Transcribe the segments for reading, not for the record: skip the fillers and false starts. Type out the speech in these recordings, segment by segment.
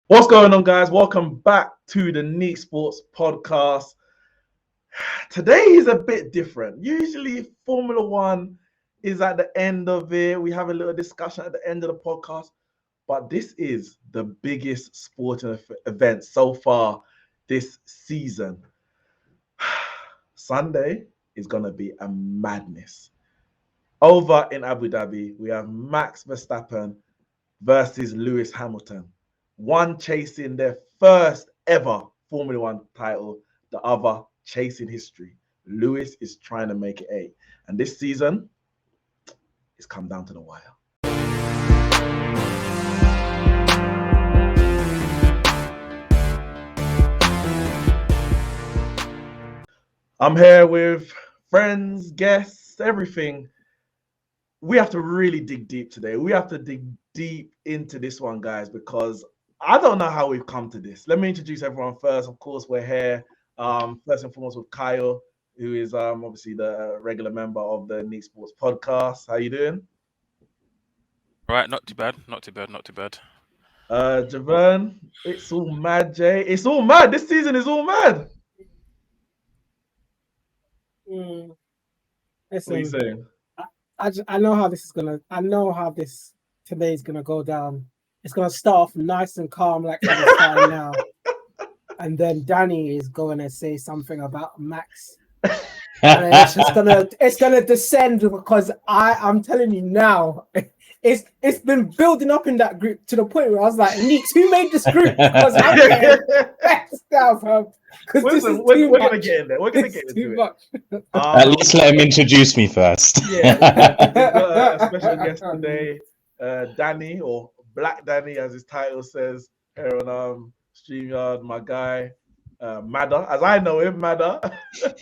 What's going on, guys? Welcome back to the Neeks Sports Podcast. Today is a bit different. Usually, Formula One is at the end of it. We have a little discussion at the end of the podcast. But this is the biggest sporting event so far this season. Sunday is going to be a madness. Over in Abu Dhabi, we have Max Verstappen versus Lewis Hamilton. One chasing their first ever Formula One title, the other chasing history. Lewis is trying to make it eight. And this season, it's come down to the wire. I'm here with friends, guests, everything. We have to really dig deep today. We have to dig deep into this one, guys, because I don't know how we've come to this. Let me introduce everyone first. Of course, we're here first and foremost with Kyle, who is obviously the regular member of the Neeks Sports Podcast. How you doing? Right, not too bad. Javern, it's all mad, Jay. It's all mad. This season is all mad. Mm, What are you listen, saying? I know how this is gonna. I know how this today is gonna go down. It's gonna start off nice and calm, like how it's starting now, and then Danny is going to say something about Max, and then it's gonna descend because I'm telling you now. It's been building up in that group to the point where I was like, Neeks, who made this group? Because I'm getting vexed now, bro. Because this is too we're much. gonna get in there. We're gonna get It's into too it. much. At least let him introduce me first. Yeah, we've got a special guest today, Danny, or Black Danny, as his title says, here on StreamYard, my guy, Madder, as I know him, Madder. I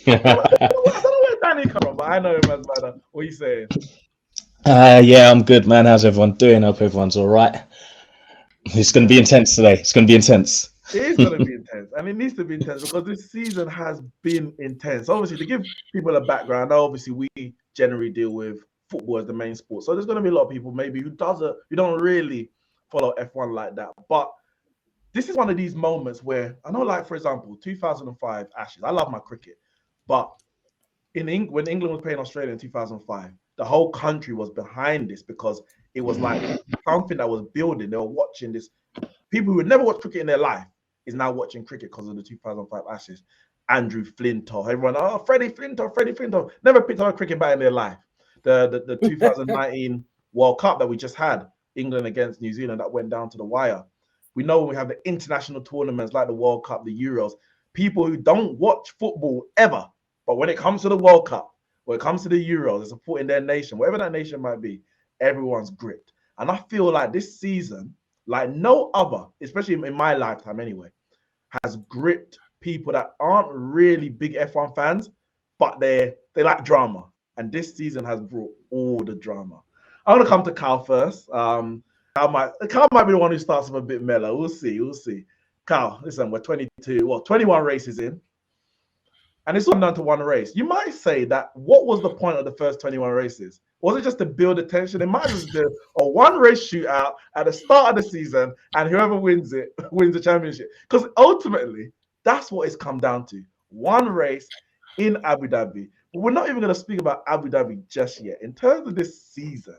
don't know where Danny come from, but I know him as Madder. What are you saying? Yeah, I'm good, man. How's everyone doing? Hope everyone's all right. It's going to be intense today. It's going to be intense. It is going to be intense, and it needs to be intense because this season has been intense. Obviously, to give people a background, obviously we generally deal with football as the main sport, so there's going to be a lot of people maybe who don't really follow F1 like that. But this is one of these moments where I know, like for example, 2005 Ashes. I love my cricket, but when England was playing Australia in 2005, the whole country was behind this because it was like something that was building. They were watching this. People who had never watched cricket in their life is now watching cricket because of the 2005 Ashes. Andrew Flintoff, everyone, Freddie Flintoff, never picked up a cricket bat in their life. The 2019 World Cup that we just had, England against New Zealand, that went down to the wire. We know when we have the international tournaments like the World Cup, the Euros, people who don't watch football ever, but when it comes to the World Cup, when it comes to the Euros, they're supporting their nation, whatever that nation might be, everyone's gripped. And I feel like this season, like no other, especially in my lifetime anyway, has gripped people that aren't really big F1 fans, but they like drama. And this season has brought all the drama. I want to come to Kyle first. Kyle might be the one who starts off a bit mellow. We'll see. Kyle, listen, we're 21 races in. And it's all down to one race. You might say that what was the point of the first 21 races? Was it just to build attention? They might just do a one race shootout at the start of the season, and whoever wins it wins the championship. Because ultimately, that's what it's come down to. One race in Abu Dhabi. But we're not even going to speak about Abu Dhabi just yet. In terms of this season,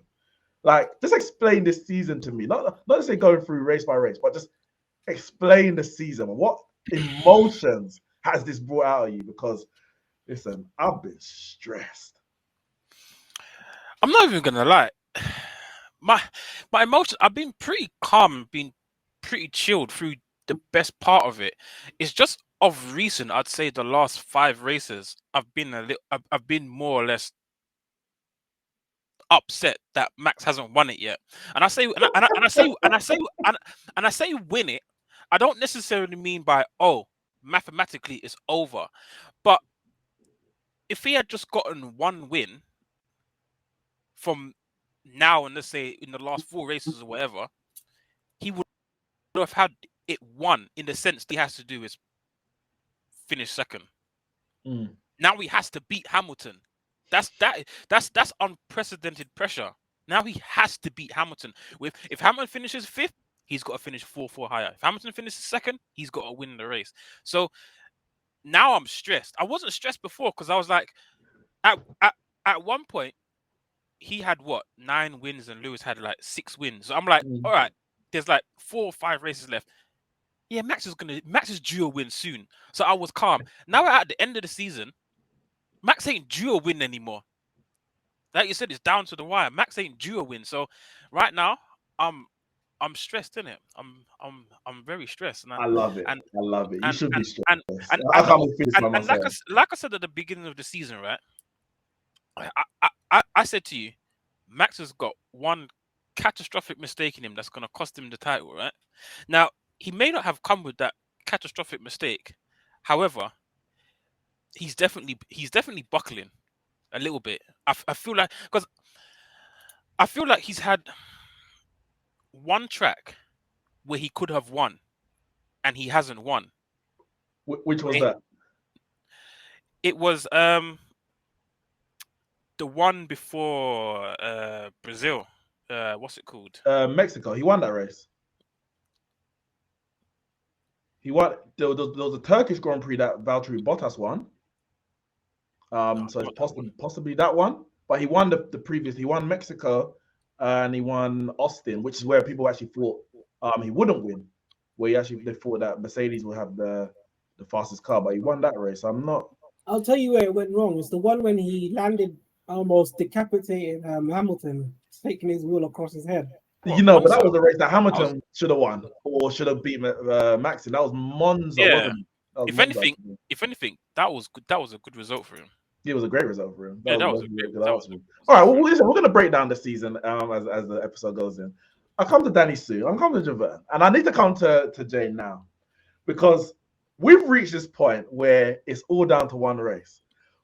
like, just explain this season to me. Not to say going through race by race, but just explain the season. What emotions has this brought out of you? Because listen, I've been stressed. I'm not even gonna lie. My emotions. I've been pretty calm, been pretty chilled through the best part of it. It's just of recent. I'd say the last 5 races, I've been more or less upset that Max hasn't won it yet. And I say, and I say win it. I don't necessarily mean by mathematically it's over, but if he had just gotten one win from now and let's say in the last 4 races or whatever, he would have had it won in the sense that he has to do is finish second. Now he has to beat Hamilton. That's unprecedented pressure. Now he has to beat Hamilton. If Hamilton finishes 5th, he's got to finish 4th or higher. If Hamilton finishes second, he's got to win the race. So now I'm stressed. I wasn't stressed before because I was like, at one point, he had what 9 wins and Lewis had like 6 wins. So I'm like, all right, there's like 4 or 5 races left. Yeah, Max is due a win soon. So I was calm. Now we're at the end of the season. Max ain't due a win anymore. Like you said, it's down to the wire. Max ain't due a win. So right now, I'm stressed, innit? I'm very stressed. And I love it. And, I love it. You should be stressed. and, I can't be finished by and myself. like I said at the beginning of the season, right? I said to you, Max has got one catastrophic mistake in him that's going to cost him the title, right? Now, he may not have come with that catastrophic mistake. However, he's definitely buckling a little bit. I feel like, because I feel like he's had one track where he could have won and he hasn't won. Which was that? It was the one before Brazil. What's it called? Mexico. He won that race. He won. There was a Turkish Grand Prix that Valtteri Bottas won. So it's possibly that one. But he won the previous. He won Mexico, and he won Austin, which is where people actually thought he wouldn't win. Where they thought that Mercedes would have the fastest car, but he won that race. I'll tell you where it went wrong. It's the one when he landed almost decapitated Hamilton, taking his wheel across his head. But that was the race that Hamilton should have won or should have beat Max. That was Monza, wasn't it? If anything, that was good. That was a good result for him. Yeah, it was a great result for him. That was a great result. All right, well, listen, we're going to break down the season as the episode goes in. I come to Danny soon. I'm coming to Javert, and I need to come to Jane now because we've reached this point where it's all down to one race.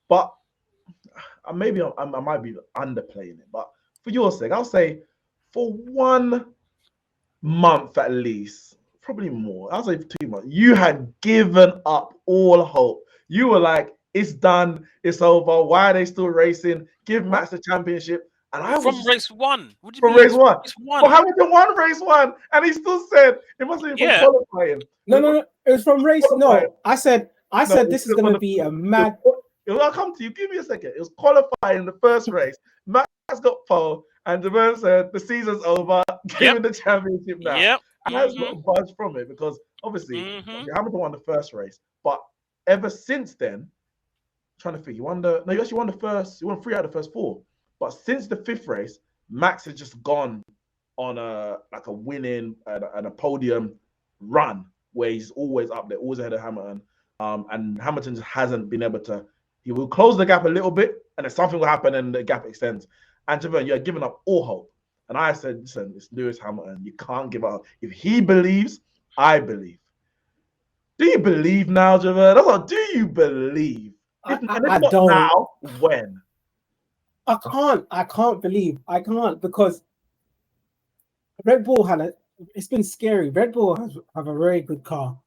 But maybe I might be underplaying it, but for your sake, I'll say for 1 month at least, probably more. I'll say 2 months. You had given up all hope. You were like, "It's done. It's over. Why are they still racing? Give Max the championship." And I was race 1. What do you from mean? race 1. Race 1. Well, Hamilton won race 1, and he still said it must have been from qualifying. No. It was from race. No, I said this is going to be a mad. I'll come to you. Give me a second. It was qualifying the first race. Max got pole, and the man said the season's over. Give him the championship now. Yep. And I just got a buzz from it because obviously Hamilton won the first race, but ever since then, I'm trying to think, you actually won the first. You won 3 out of the first 4. But since the 5th race, Max has just gone on a winning and a podium run where he's always up there, always ahead of Hamilton. And Hamilton just hasn't been able to. He will close the gap a little bit, and then something will happen, and the gap extends. And Javon, you're giving up all hope. And I said, listen, it's Lewis Hamilton. You can't give up. If he believes, I believe. Do you believe now, Javon? Do you believe? I don't. Now, when? I can't believe. I can't because Red Bull it's been scary. Red Bull have a very good car.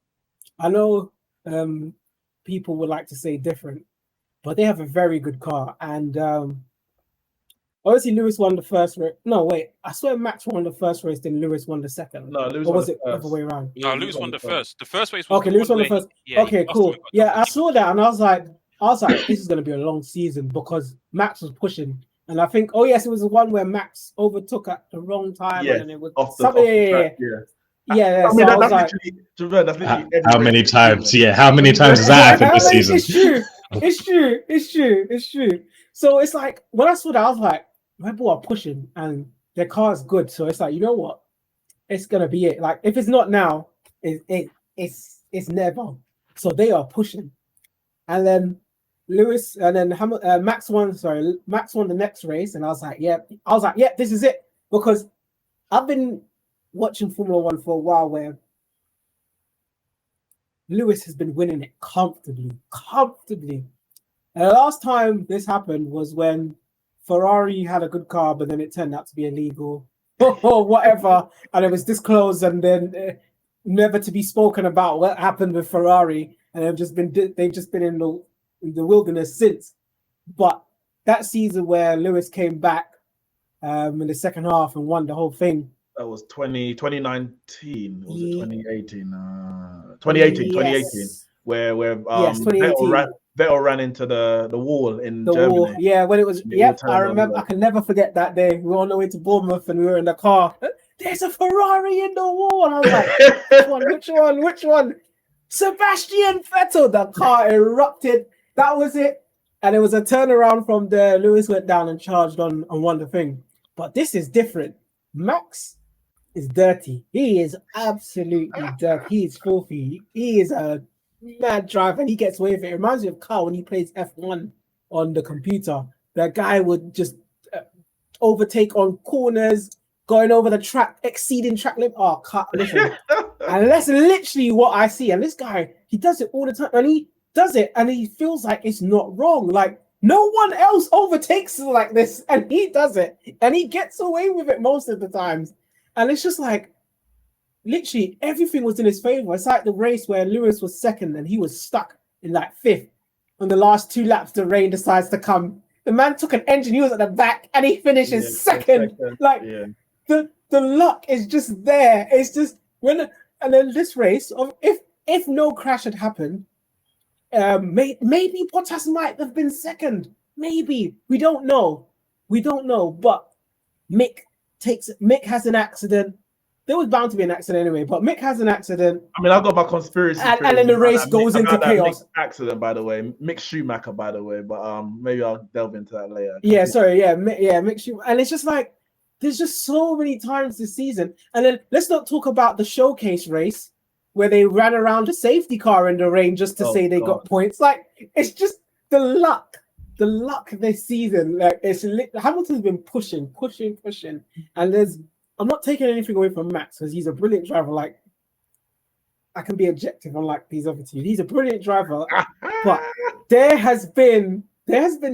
I know people would like to say different, but they have a very good car. And obviously Lewis won the first race. No, wait. I swear Max won the first race, then Lewis won the second. No, Lewis or won was the it first. the other way around? No, Lewis won the first. The first race was okay. Lewis won the first. Okay, cool. Yeah, I saw that and I was like, this is going to be a long season because Max was pushing. And I think, it was the one where Max overtook at the wrong time. Yes, and it was off the track, yeah. I mean, so that's literally how many times? Yeah, how many times has that happened this season? It's true. So it's like, when I saw that, I was like, Red Bull are pushing and their car is good. So it's like, you know what? It's going to be it. Like, if it's not now, it's never. So they are pushing. And then Lewis and then Max won the next race, and I was like, this is it, because I've been watching Formula One for a while where Lewis has been winning it comfortably. And the last time this happened was when Ferrari had a good car, but then it turned out to be illegal or whatever, and it was disclosed, and then never to be spoken about what happened with Ferrari, and they've just been in the wilderness since. But that season where Lewis came back in the second half and won the whole thing, That was 2019. Was it Ye- 2018? 2018, 2018, Yes. where Yes, 2018. Vettel ran into the wall in The Germany. war. Yeah, when it was. And it all Yep, I turned on remember. I can never forget that day. We were on the way to Bournemouth and we were in the car. There's a Ferrari in the wall. And I was like, which one? Sebastian Vettel. The car erupted. That was it. And it was a turnaround from there. Lewis went down and charged on and won the thing. But this is different. Max is dirty. He is absolutely dirty. He is filthy. He is a mad driver and he gets away with it. It reminds me of Carl when he plays F1 on the computer. The guy would just overtake on corners, going over the track, exceeding track limit. Oh, listen. And that's literally what I see. And this guy, he does it all the time. And he does it and he feels like it's not wrong. Like no one else overtakes like this. And he does it. And he gets away with it most of the times. And it's just like, literally everything was in his favor. It's like the race where Lewis was second and he was stuck in like fifth. On the last 2 laps, the rain decides to come. The man took an engine, he was at the back, and he finishes second. Like the luck is just there. It's just and then this race of if no crash had happened, maybe Bottas might have been second. Maybe we don't know. But Mick has an accident. There was bound to be an accident anyway, but Mick has an accident. I mean, I've got my conspiracy. And then the race goes into chaos. Accident, by the way. Mick Schumacher, by the way, but maybe I'll delve into that later. Yeah, sorry, Mick Schumacher. And it's just like, there's just so many times this season. And then let's not talk about the showcase race where they ran around a safety car in the rain just to say they got points. Like, it's just the luck this season. Like, Hamilton's been pushing. And I'm not taking anything away from Max because he's a brilliant driver. Like, I can be objective unlike these other two. He's a brilliant driver, but there has been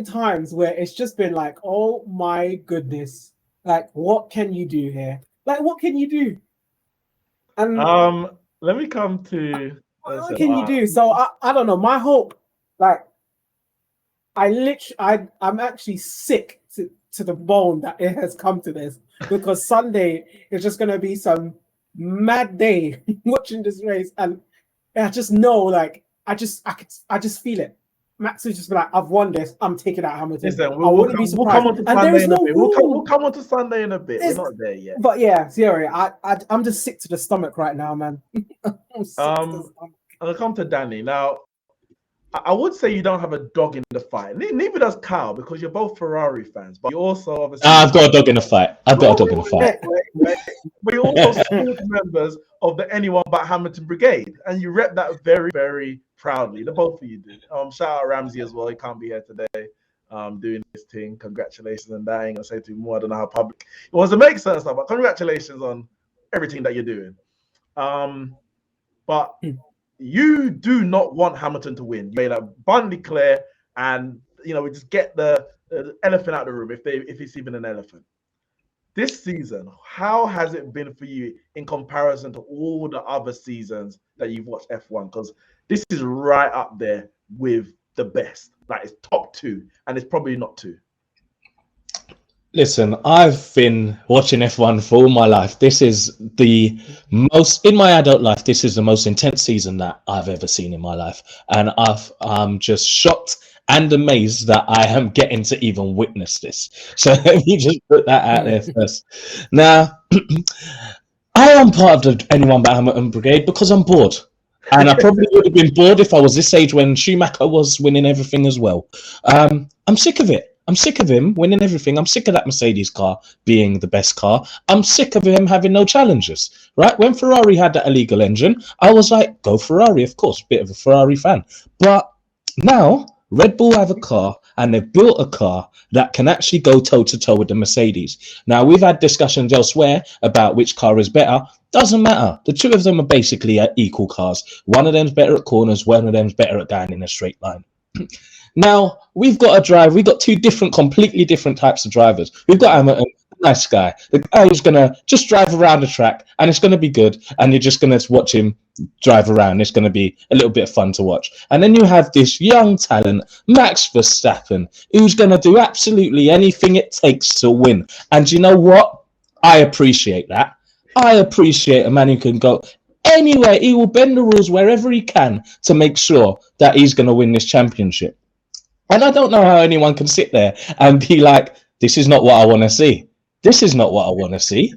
times where it's just been like, oh my goodness, like what can you do here? Like, what can you do? And let me come to what can you do? So I don't know. My hope, like, I'm actually sick to the bone that it has come to this, because Sunday is just gonna be some mad day watching this race, and I just know, like, I just feel it. Max will just be like, I've won this, I'm taking out Hamilton. Listen, I wouldn't be surprised. We'll come on to Sunday in a bit. We're not there yet. But yeah, Zeri, I'm just sick to the stomach right now, man. I'll come to Danny now. I would say you don't have a dog in the fight. Neither does Kyle, because you're both Ferrari fans. But you also obviously I've got a dog in the fight. We're also board members of the Anyone But Hamilton Brigade, and you rep that very, very proudly. The both of you do. Shout out Ramsey as well. He can't be here today. Doing this thing. Congratulations on that. I ain't gonna say too more. I don't know how public it was to make certain stuff, but congratulations on everything that you're doing. But you do not want Hamilton to win. You made that abundantly clear, and we just get the elephant out of the room if it's even an elephant. This season, how has it been for you in comparison to all the other seasons that you've watched F1? Because this is right up there with the best. Like, it's top 2, and it's probably not 2. Listen, I've been watching F1 for all my life. This is the most, in my adult life, this is the most intense season that I've ever seen in my life. And I'm just shocked and amazed that I am getting to even witness this. So let me just put that out there first. Now, I am part of the Anyone But Hamilton Brigade because I'm bored. And I probably would have been bored if I was this age when Schumacher was winning everything as well. I'm sick of it. I'm sick of him winning everything. I'm sick of that Mercedes car being the best car. I'm sick of him having no challenges, right? When Ferrari had that illegal engine, I was like, go Ferrari, of course, bit of a Ferrari fan. But now Red Bull have a car, and they've built a car that can actually go toe-to-toe with the Mercedes. Now, we've had discussions elsewhere about which car is better. Doesn't matter. The two of them are basically equal cars. One of them's better at corners, one of them's better at going in a straight line. Now, we've got two completely different types of drivers. We've got Hamilton, nice guy. The guy who's going to just drive around the track, and it's going to be good, and you're just going to watch him drive around. It's going to be a little bit of fun to watch. And then you have this young talent, Max Verstappen, who's going to do absolutely anything it takes to win. And you know what? I appreciate that. I appreciate a man who can go anywhere. He will bend the rules wherever he can to make sure that he's going to win this championship. And I don't know how anyone can sit there and be like, this is not what I want to see. This is not what I want to see.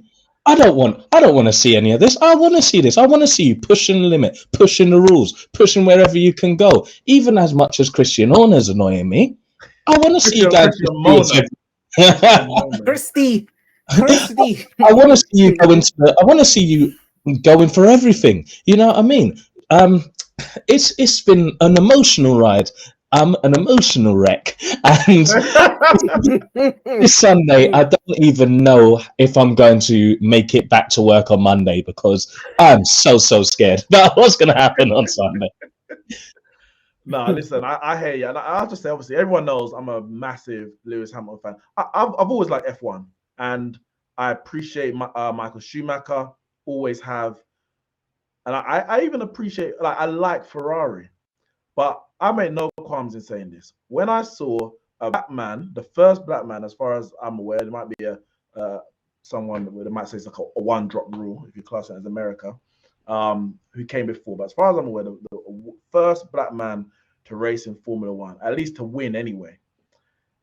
I don't want to see any of this. I want to see this. I want to see you pushing the limit, pushing the rules, pushing wherever you can go. Even as much as Christian Horner's annoying me, I want to see you guys. Christy. I want to see you go into. I want to see you going for everything. You know what I mean? It's been an emotional ride. I'm an emotional wreck, and this Sunday I don't even know if I'm going to make it back to work on Monday because I'm so scared about what's going to happen on Sunday. No, listen, I hear you, and I'll just say, obviously, everyone knows I'm a massive Lewis Hamilton fan. I've always liked F1, and I appreciate Michael Schumacher, always have, and I even appreciate, like, I like Ferrari, but I made no qualms in saying this. When I saw a black man, the first black man, as far as I'm aware, there might be someone that might say it's like a one-drop rule if you class it as America, who came before. But as far as I'm aware, the first black man to race in Formula One, at least to win anyway.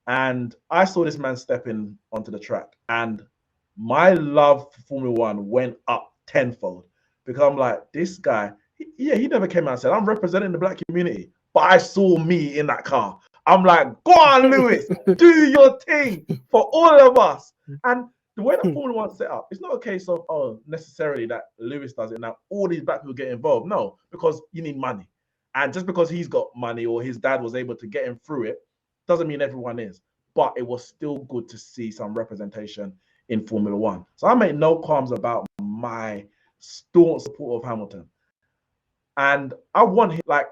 And I saw this man stepping onto the track, and my love for Formula One went up tenfold because I'm like, this guy, he never came out and said, I'm representing the black community, but I saw me in that car. I'm like, go on, Lewis, do your thing for all of us. And the way that Formula One's set up, it's not a case of, necessarily that Lewis does it. Now, all these black people get involved. No, because you need money. And just because he's got money or his dad was able to get him through it, doesn't mean everyone is. But it was still good to see some representation in Formula One. So I made no qualms about my staunch support of Hamilton. And I want him, like,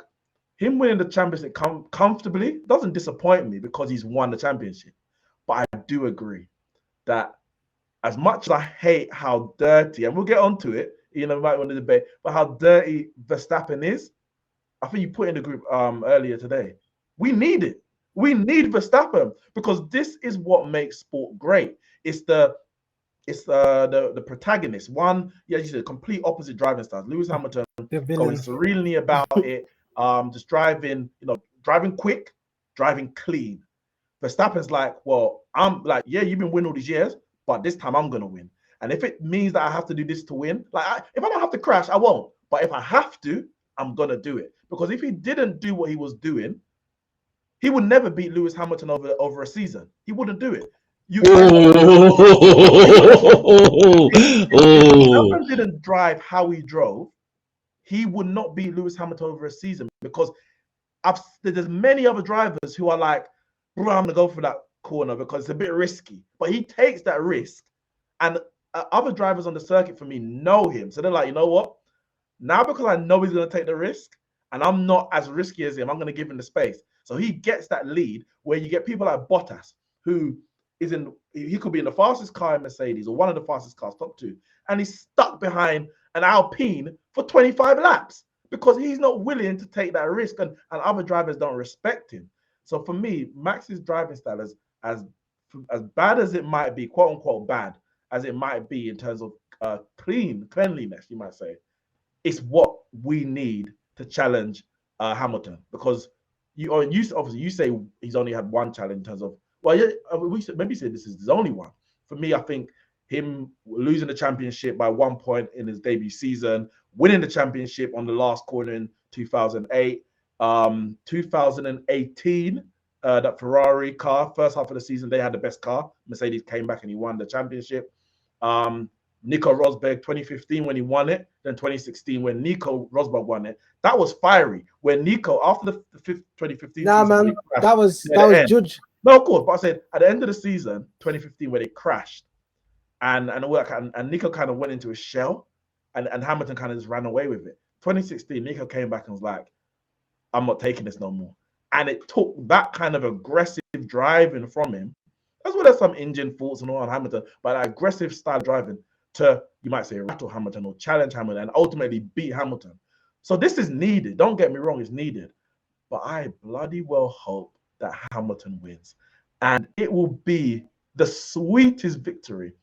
him winning the championship comfortably doesn't disappoint me because he's won the championship. But I do agree that as much as I hate how dirty, and we'll get onto it, we might want to debate, but how dirty Verstappen is, I think you put in the group earlier today. We need it. We need Verstappen because this is what makes sport great. It's the protagonist. One, you said, complete opposite driving styles. Lewis Hamilton going serenely about it, just driving quick, driving clean. Verstappen's like, well, I'm like, yeah, you've been winning all these years, but this time I'm gonna win. And if it means that I have to do this to win, like, if I don't have to crash, I won't. But if I have to, I'm gonna do it. Because if he didn't do what he was doing, he would never beat Lewis Hamilton over a season. He wouldn't do it. If Verstappen didn't drive how he drove, he would not beat Lewis Hamilton over a season because there's many other drivers who are like, bro, I'm gonna go for that corner because it's a bit risky. But he takes that risk, and other drivers on the circuit for me know him, so they're like, you know what? Now because I know he's gonna take the risk, and I'm not as risky as him, I'm gonna give him the space. So he gets that lead where you get people like Bottas, who he could be in the fastest car in Mercedes or one of the fastest cars, top two, and he's stuck behind an Alpine for 25 laps because he's not willing to take that risk, and other drivers don't respect him. So for me, Max's driving style is as bad as it might be, quote unquote bad as it might be in terms of cleanliness, you might say, it's what we need to challenge Hamilton, because you say he's only had one challenge in terms of, well, yeah, maybe say this is his only one. For me, I think him losing the championship by 1 point in his debut season, winning the championship on the last corner in 2008, 2018, that Ferrari car, first half of the season, they had the best car. Mercedes came back and he won the championship. Nico Rosberg 2015 when he won it, then 2016 when Nico Rosberg won it. That was fiery. When Nico, after the 2015 season, man, that was Judge. No, of course, but I said at the end of the season, 2015, where they crashed, and Nico kind of went into a shell, and Hamilton kind of just ran away with it. 2016, Nico came back and was like, I'm not taking this no more. And it took that kind of aggressive driving from him, as well as some engine faults and all on Hamilton, but that aggressive style driving to, you might say, rattle Hamilton or challenge Hamilton and ultimately beat Hamilton. So this is needed. Don't get me wrong, it's needed. But I bloody well hope that Hamilton wins. And it will be the sweetest victory.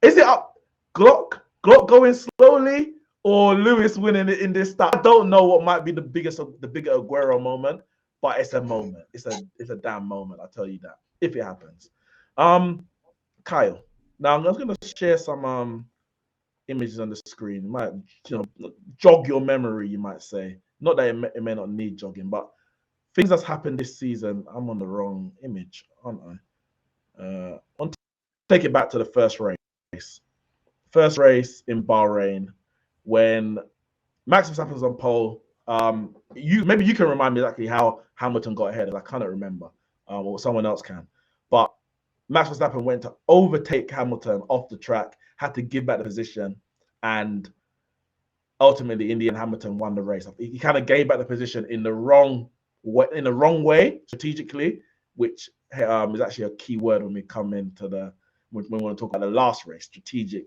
Is it up? Glock going slowly, or Lewis winning it in this start? I don't know what might be the bigger Aguero moment, but it's a moment. It's a damn moment. I tell you that if it happens. Kyle. Now I'm just gonna share some images on the screen. It might jog your memory, you might say. Not that it may not need jogging, but things that's happened this season. I'm on the wrong image, aren't I? I want to take it back to the first race. First race in Bahrain when Max Verstappen was on pole. Maybe you can remind me exactly how Hamilton got ahead. I cannot remember, or someone else can. But Max Verstappen went to overtake Hamilton off the track, had to give back the position, and ultimately, in the end, Hamilton won the race. He kind of gave back the position in the wrong way, strategically, which is actually a key word when we come into when we want to talk about the last race, strategic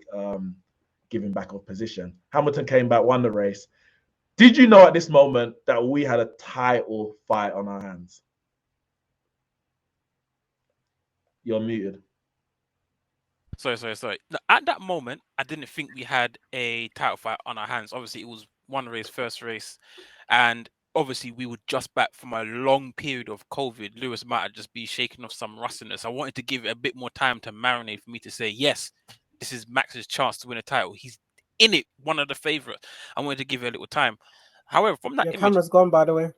giving back of position. Hamilton came back, won the race. Did you know at this moment that we had a title fight on our hands? You're muted. Sorry. No, at that moment, I didn't think we had a title fight on our hands. Obviously, it was one race, first race, and obviously we were just back from a long period of COVID. Lewis might have just be shaking off some rustiness. I wanted to give it a bit more time to marinate for me to say, yes, this is Max's chance to win a title. He's in it, one of the favorites. I wanted to give it a little time. However, from that Your image, camera's gone, by the way.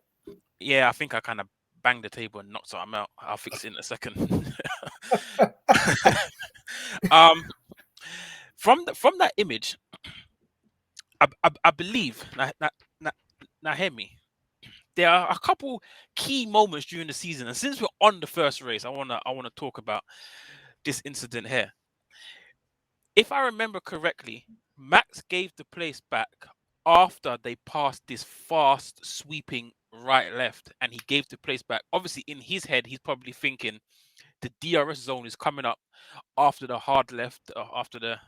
yeah, I think I kind of banged the table and knocked something out. I'll fix it in a second. From that image, I believe now hear me. There are a couple key moments during the season, and since we're on the first race, I wanna talk about this incident here. If I remember correctly, Max gave the place back after they passed this fast sweeping right-left, and he gave the place back. Obviously, in his head, he's probably thinking the DRS zone is coming up after the hard left, after the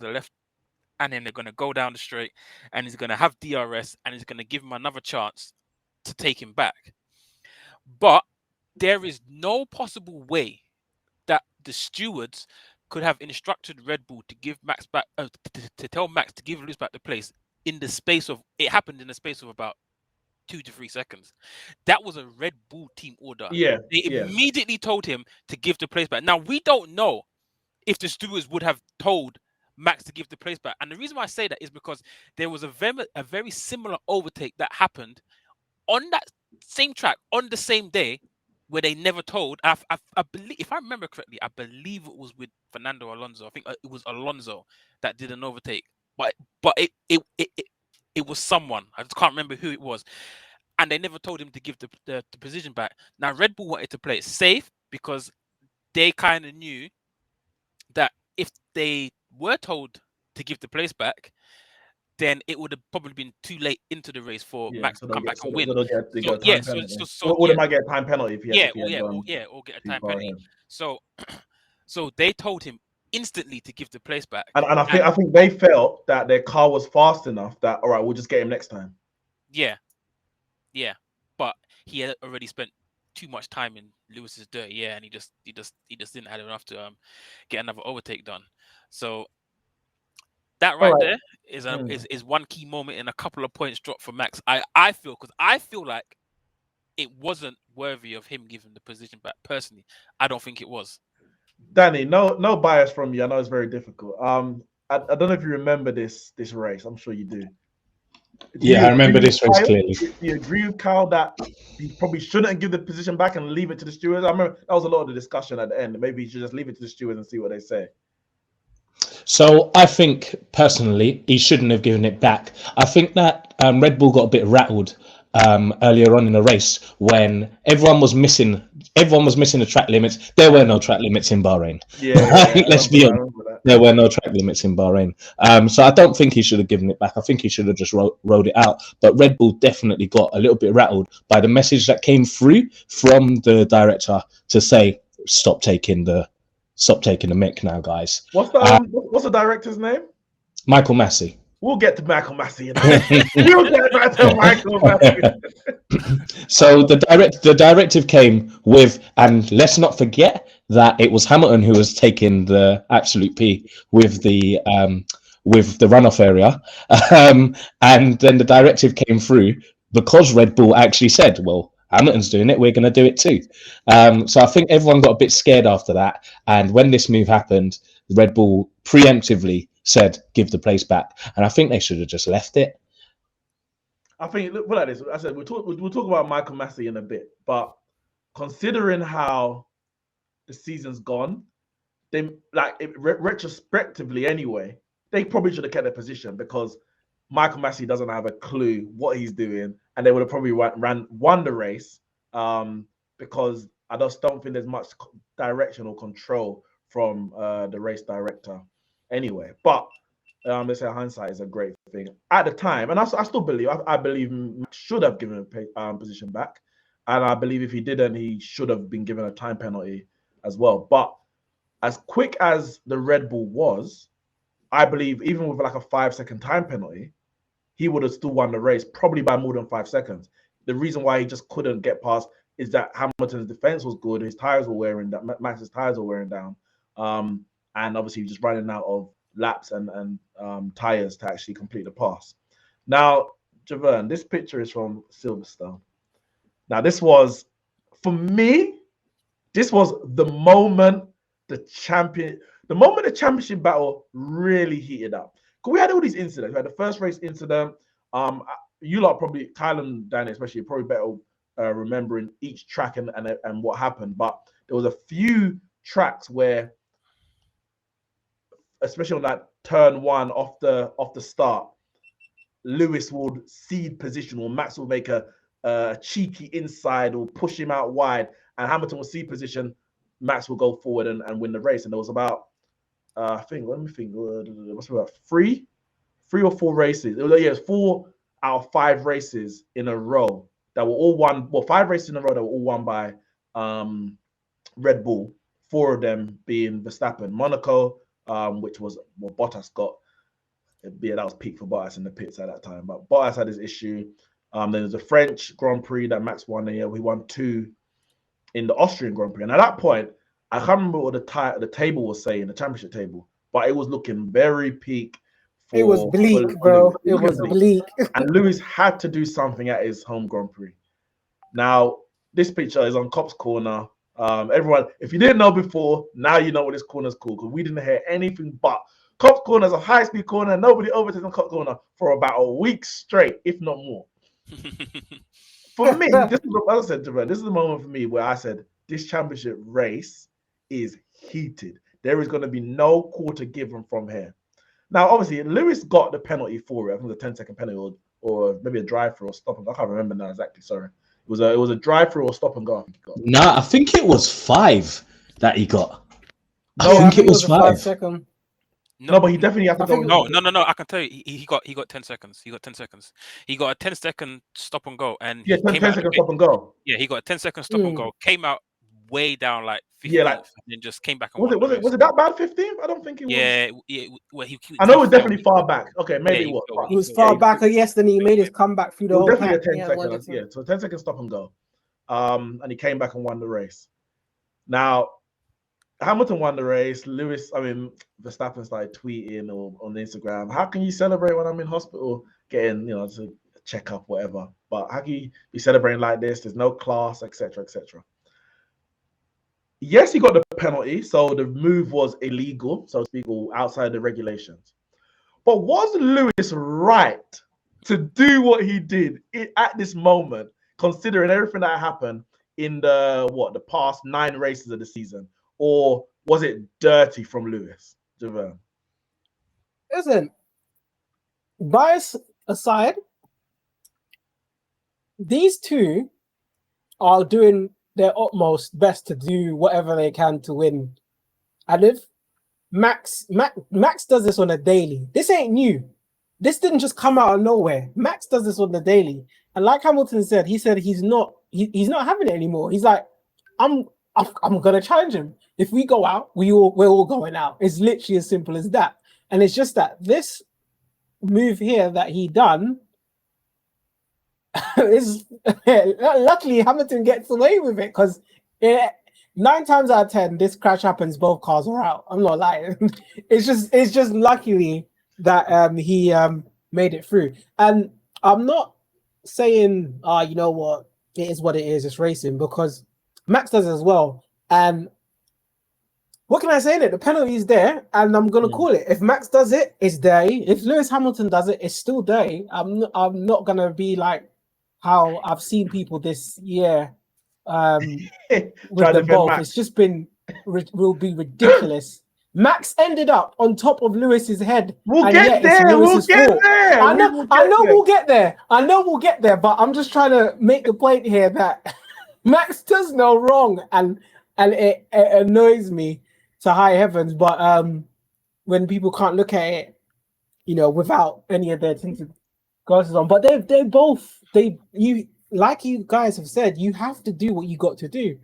left, and then they're going to go down the straight, and he's going to have DRS, and he's going to give him another chance to take him back. But there is no possible way that the stewards could have instructed Red Bull to give Max back, to tell Max to give Lewis back the place it happened in the space of about 2 to 3 seconds. That was a Red Bull team order. Yeah. They immediately told him to give the place back. Now, we don't know if the stewards would have told Max to give the place back. And the reason why I say that is because there was a very similar overtake that happened on that same track on the same day where they never told. I believe, if I remember correctly, I believe it was with Fernando Alonso. I think it was Alonso that did an overtake. But it was someone. I just can't remember who it was. And they never told him to give the position back. Now, Red Bull wanted to play it safe because they kind of knew that if they were told to give the place back, then it would have probably been too late into the race for Max to come back and win. They might get a time penalty if he or get a time penalty. So they told him instantly to give the place back. And I think they felt that their car was fast enough that, all right, we'll just get him next time. Yeah. But he had already spent too much time in Lewis's dirt, and he just didn't have enough to get another overtake done. So that there is one key moment and a couple of points dropped for Max. I feel like it wasn't worthy of him giving the position back. Personally, I don't think it was. Danny, no bias from you. I know it's very difficult. I don't know if you remember this race. I'm sure you do. I remember this race clearly. Do you agree with Kyle that he probably shouldn't give the position back and leave it to the stewards? I remember that was a lot of the discussion at the end. Maybe he should just leave it to the stewards and see what they say. So I think personally he shouldn't have given it back. I think that Red Bull got a bit rattled earlier on in the race when everyone was missing the track limits. There were no track limits in Bahrain. Let's be honest. There were no track limits in Bahrain. So I don't think he should have given it back. I think he should have just rode it out. But Red Bull definitely got a little bit rattled by the message that came through from the director to say, stop taking the mick now, guys. What's the director's name? Michael Massey. We'll get to Michael Massey. We'll get back to Michael Massey. So the directive came with, and let's not forget that it was Hamilton who was taking the absolute P with the with the runoff area. And then the directive came through because Red Bull actually said, well, Hamilton's doing it, we're going to do it too. So I think everyone got a bit scared after that. And when this move happened, Red Bull preemptively said, give the place back. And I think they should have just left it. I think, look like this. I said we'll talk about Michael Massey in a bit, but considering how the season's gone, they retrospectively anyway, they probably should have kept their position because Michael Massey doesn't have a clue what he's doing, and they would have probably won the race because I just don't think there's much direction or control from the race director anyway. But they say hindsight is a great thing at the time, and I still believe I believe Max should have given a position back, and I believe if he didn't, he should have been given a time penalty as well. But as quick as the Red Bull was, I believe even with like a 5-second time penalty, he would have still won the race, probably by more than 5 seconds. The reason why he just couldn't get past is that Hamilton's defense was good, his tires were wearing down, Max's tires were wearing down, and obviously he was just running out of laps and tires to actually complete the pass. Now, Javern, this picture is from Silverstone. Now, this was, for me, this was the moment the championship battle really heated up. Because we had all these incidents. We had the first race incident. You lot probably, Kyle and Danny especially, probably better remembering each track and what happened. But there was a few tracks where, especially on that turn one off the start, Lewis would cede position, or Max will make a cheeky inside or push him out wide, and Hamilton will cede position. Max will go forward and win the race. And there was about, I think, let me think, it was about three or four races. It was 4 out of 5 races in a row that were all won. Well, 5 races in a row that were all won by Red Bull. 4 of them being Verstappen, Monaco, which was what Bottas got. Yeah, that was peak for Bottas in the pits at that time. But Bottas had his issue. Then there's a French Grand Prix that Max won. And yeah, we won 2 in the Austrian Grand Prix. And at that point, I can't remember what the table was saying, the championship table, but it was looking very peak. It was bleak, bro. It was bleak. And Lewis had to do something at his home Grand Prix. Now, this picture is on Cop's Corner. Everyone, if you didn't know before, now you know what this corner is called, because we didn't hear anything but Cop's Corner is a high-speed corner. Nobody overtakes on Cop's Corner for about a week straight, if not more. For me, this is, as I said to her, this is the moment for me where I said, this championship race is heated. There is going to be no quarter given from here. Now, obviously, Lewis got the penalty for it. I think it was a 10-second penalty or maybe a drive-through or stop and go. I can't remember now exactly. Sorry, it was a drive-through or stop and go. I think he got. No, I think it was 5 that he got. I think it was 5. No, but he definitely had to go. No. I can tell you, he got 10 seconds. He got 10 seconds. He got a 10-second stop and go, and 10-second stop and go. Yeah, he got a 10-second stop and go. Came out way down like 15th, and then just came back. And was it that bad? 15th? I don't think it was. Yeah. Well, I know it was definitely far back. Okay, maybe it was. He was far back. Yes, then he made his comeback through the whole definitely pack. A 10 second. So 10-second stop and go. And he came back and won the race. Now, Hamilton won the race. Verstappen started tweeting or on Instagram, how can you celebrate when I'm in hospital getting, to check up, whatever. But how can you be celebrating like this? There's no class, etc., etc. Yes, he got the penalty, so the move was illegal, so to speak, or outside the regulations. But was Lewis right to do what he did at this moment, considering everything that happened in the past 9 races of the season? Or was it dirty from Lewis? Javern? Listen, bias aside, these two are doing their utmost best to do whatever they can to win. And if Max does this on a daily, this ain't new. This didn't just come out of nowhere. Max does this on the daily. And like Hamilton said, he said he's not having it anymore. He's like, I'm gonna challenge him. If we go out, we're all going out. It's literally as simple as that. And it's just that this move here that he done is luckily Hamilton gets away with it, because 9 times out of 10 this crash happens, both cars are out. I'm not lying. It's just luckily that he made it through. And I'm not saying, you know what, it is what it is, it's racing, because Max does it as well. And what can I say in it? The penalty is there, and I'm gonna call it. If Max does it, it's dirty. If Lewis Hamilton does it, it's still dirty. I'm not gonna be like how I've seen people this year with them both. Max. It's just been will be ridiculous. Max ended up on top of Lewis's head. We'll get there. We'll get there. I know we'll get there. I know we'll get there, but I'm just trying to make the point here that Max does no wrong, and it annoys me to high heavens. But when people can't look at it, you know, without any of their tinted glasses on. But they both you like you guys have said, you have to do what you got to do.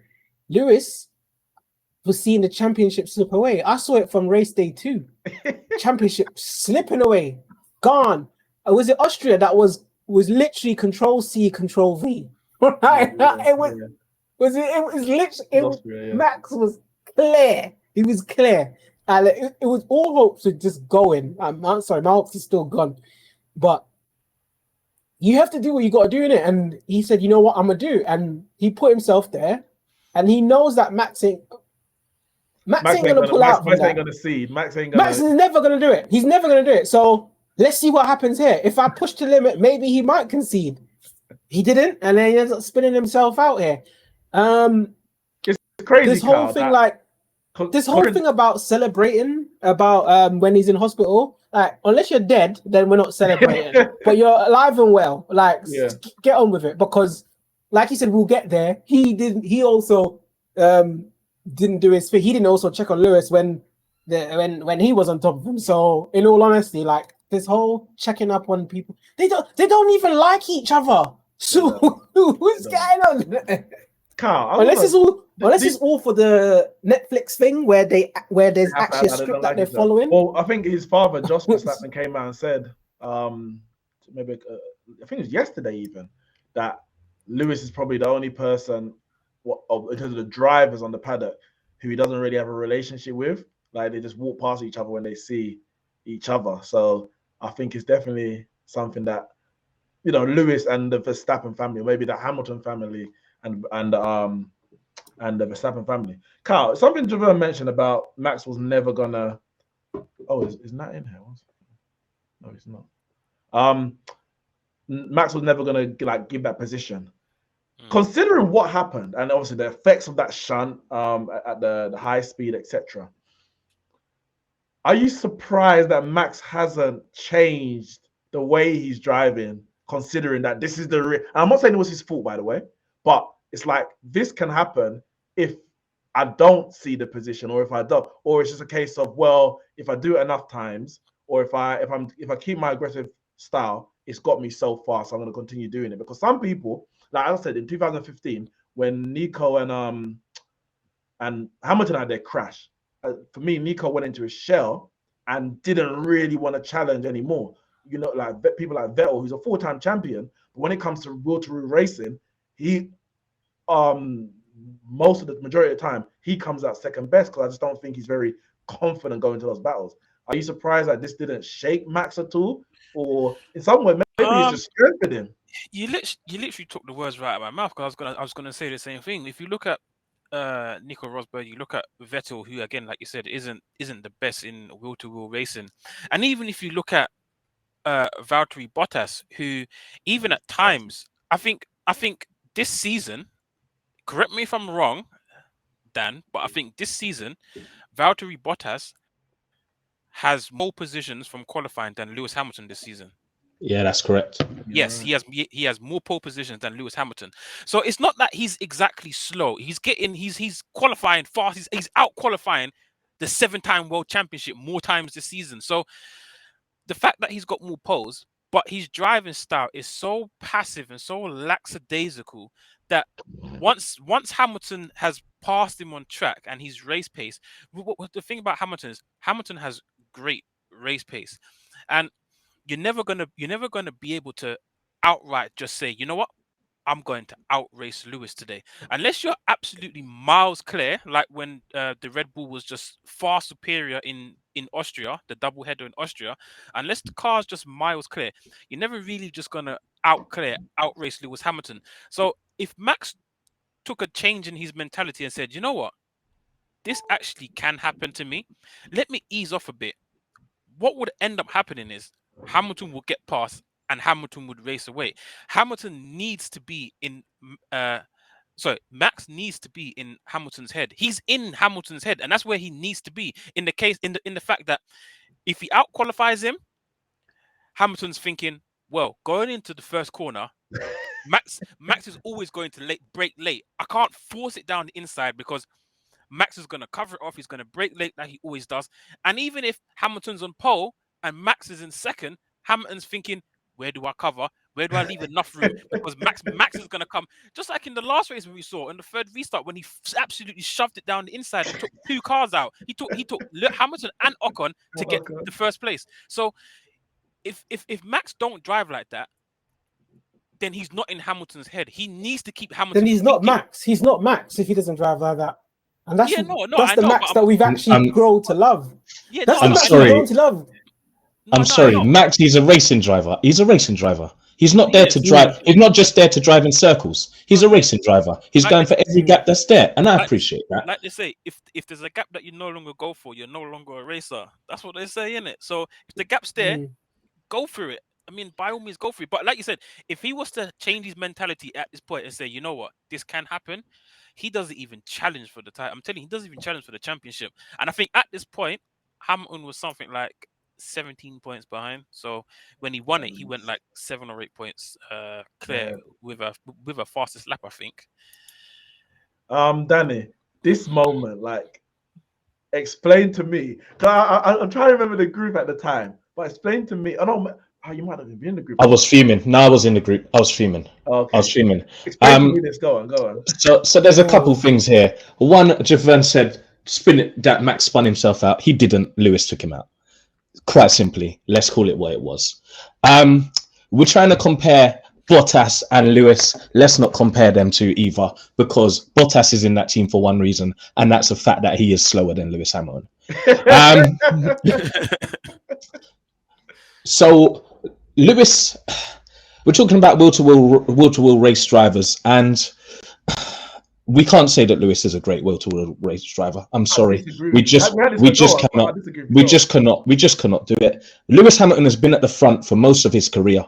Lewis was seeing the championship slip away. I saw it from race day 2. Championship slipping away, gone. Was it Austria that was literally Control C, Control V? Right? It was literally Austria, Max was clear. He was clear. And it was all hopes of just going. I'm sorry, my hopes are still gone. But you have to do what you got to do in it. And he said, you know what, I'm going to do. And he put himself there. And he knows that Max ain't going to pull out. Max ain't going to cede. Max is never going to do it. He's never going to do it. So let's see what happens here. If I push the limit, maybe he might concede. He didn't. And then he ends up spinning himself out here. It's crazy. This whole thing about celebrating about when he's in hospital, like, unless you're dead, then we're not celebrating. But you're alive and well. Like, get on with it, because, like he said, we'll get there. He also didn't do his thing. He didn't also check on Lewis when he was on top of him. So, in all honesty, like, this whole checking up on people, they don't even like each other. So who's going on? Carl, unless it's all for the Netflix thing where there's actually a script that they're following. Well, I think his father, Josh Verstappen, came out and said, maybe I think it was yesterday even, that Lewis is probably the only person, in terms of the drivers on the paddock, who he doesn't really have a relationship with. Like, they just walk past each other when they see each other. So I think it's definitely something that, you know, Lewis and the Verstappen family, or maybe the Hamilton family, and the Verstappen family. Carl, something Javon mentioned about Max was never gonna. Oh, is Nat in here? No, he's not. Max was never gonna give that position. Considering what happened, and obviously the effects of that shunt at the high speed, etc. Are you surprised that Max hasn't changed the way he's driving, considering that this is I'm not saying it was his fault, by the way, but it's like, this can happen if I don't see the position, or if I don't, or it's just a case of, well, if I do it enough times, or if I keep my aggressive style, it's got me so far, so I'm going to continue doing it. Because some people, like I said, in 2015, when Nico and Hamilton had their crash, for me, Nico went into his shell and didn't really want to challenge anymore. You know, like people like Vettel, who's a 4-time champion, but when it comes to wheel-to-wheel racing, he most of the majority of the time he comes out second best, because I just don't think he's very confident going into those battles. Are you surprised that this didn't shake Max at all, or in some way maybe it's just strengthened him? You literally took the words right out of my mouth, because I was gonna say the same thing. If you look at Nico Rosberg, you look at Vettel, who, again, like you said, isn't the best in wheel-to-wheel racing, and even if you look at Valtteri Bottas, who even at times, I think this season, correct me if I'm wrong, Dan, but I think this season Valtteri Bottas has more positions from qualifying than Lewis Hamilton this season. Yeah, that's correct. Yes, he has more pole positions than Lewis Hamilton. So it's not that he's exactly slow. He's qualifying fast. He's out qualifying the 7-time world championship more times this season. So the fact that he's got more poles, but his driving style is so passive and so lackadaisical that once Hamilton has passed him on track and his race pace, the thing about Hamilton is Hamilton has great race pace, and you're never gonna be able to outright just say, you know what, I'm going to outrace Lewis today, unless you're absolutely miles clear, like when the Red Bull was just far superior in in Austria, the double header in Austria, unless the car's just miles clear, you're never really just gonna outrace Lewis Hamilton. So if Max took a change in his mentality and said, you know what, this actually can happen to me, let me ease off a bit, what would end up happening is Hamilton will get past and Hamilton would race away. Hamilton needs to be in Max needs to be in Hamilton's head. He's in Hamilton's head, and that's where he needs to be. In the fact that if he outqualifies him, Hamilton's thinking, well, going into the first corner, Max is always going to brake late. I can't force it down the inside because Max is going to cover it off. He's going to brake late like he always does. And even if Hamilton's on pole and Max is in second, Hamilton's thinking, where do I cover? Where do I leave enough room? Because Max is going to come. Just like in the last race we saw, in the third restart, when he absolutely shoved it down the inside and took 2 cars out. He took Hamilton and Ocon to get the first place. So if Max don't drive like that, then he's not in Hamilton's head. He needs to keep Hamilton. Then he's not Max. He's not Max if he doesn't drive like that. And that's that's the Max that we've actually grown to love. Yeah, that's the Max we've grown to love. I'm sorry, Max. He's a racing driver. He's a racing driver. He's not there to drive. He's not just there to drive in circles. He's a racing driver. He's going for every gap that's there, and I appreciate that. Like they say, if there's a gap that you no longer go for, you're no longer a racer. That's what they say, innit? So if the gap's there, go through it. I mean, by all means, go for it. But like you said, if he was to change his mentality at this point and say, you know what, this can happen, he doesn't even challenge for the title. I'm telling you, he doesn't even challenge for the championship. And I think at this point, Hamilton was something like 17 points behind. So when he won it, he went like 7 or 8 points clear with a fastest lap, I think. Danny, this moment, like, explain to me. I'm trying to remember the group at the time, but explain to me. I know you might have been in the group. I was fuming. No, I was in the group. I was fuming. Okay. I was fuming. Explain to me this. Go on. So there's a couple things here. One, Javern said, that Max spun himself out. He didn't. Lewis took him out. Quite simply. Let's call it what it was. We're trying to compare Bottas and Lewis. Let's not compare them to either, because Bottas is in that team for one reason, and that's the fact that he is slower than Lewis Hamilton. So Lewis, we're talking about will-to-will race drivers, and we can't say that Lewis is a great will-to-will race driver. I'm sorry, we just cannot do it. Lewis Hamilton has been at the front for most of his career.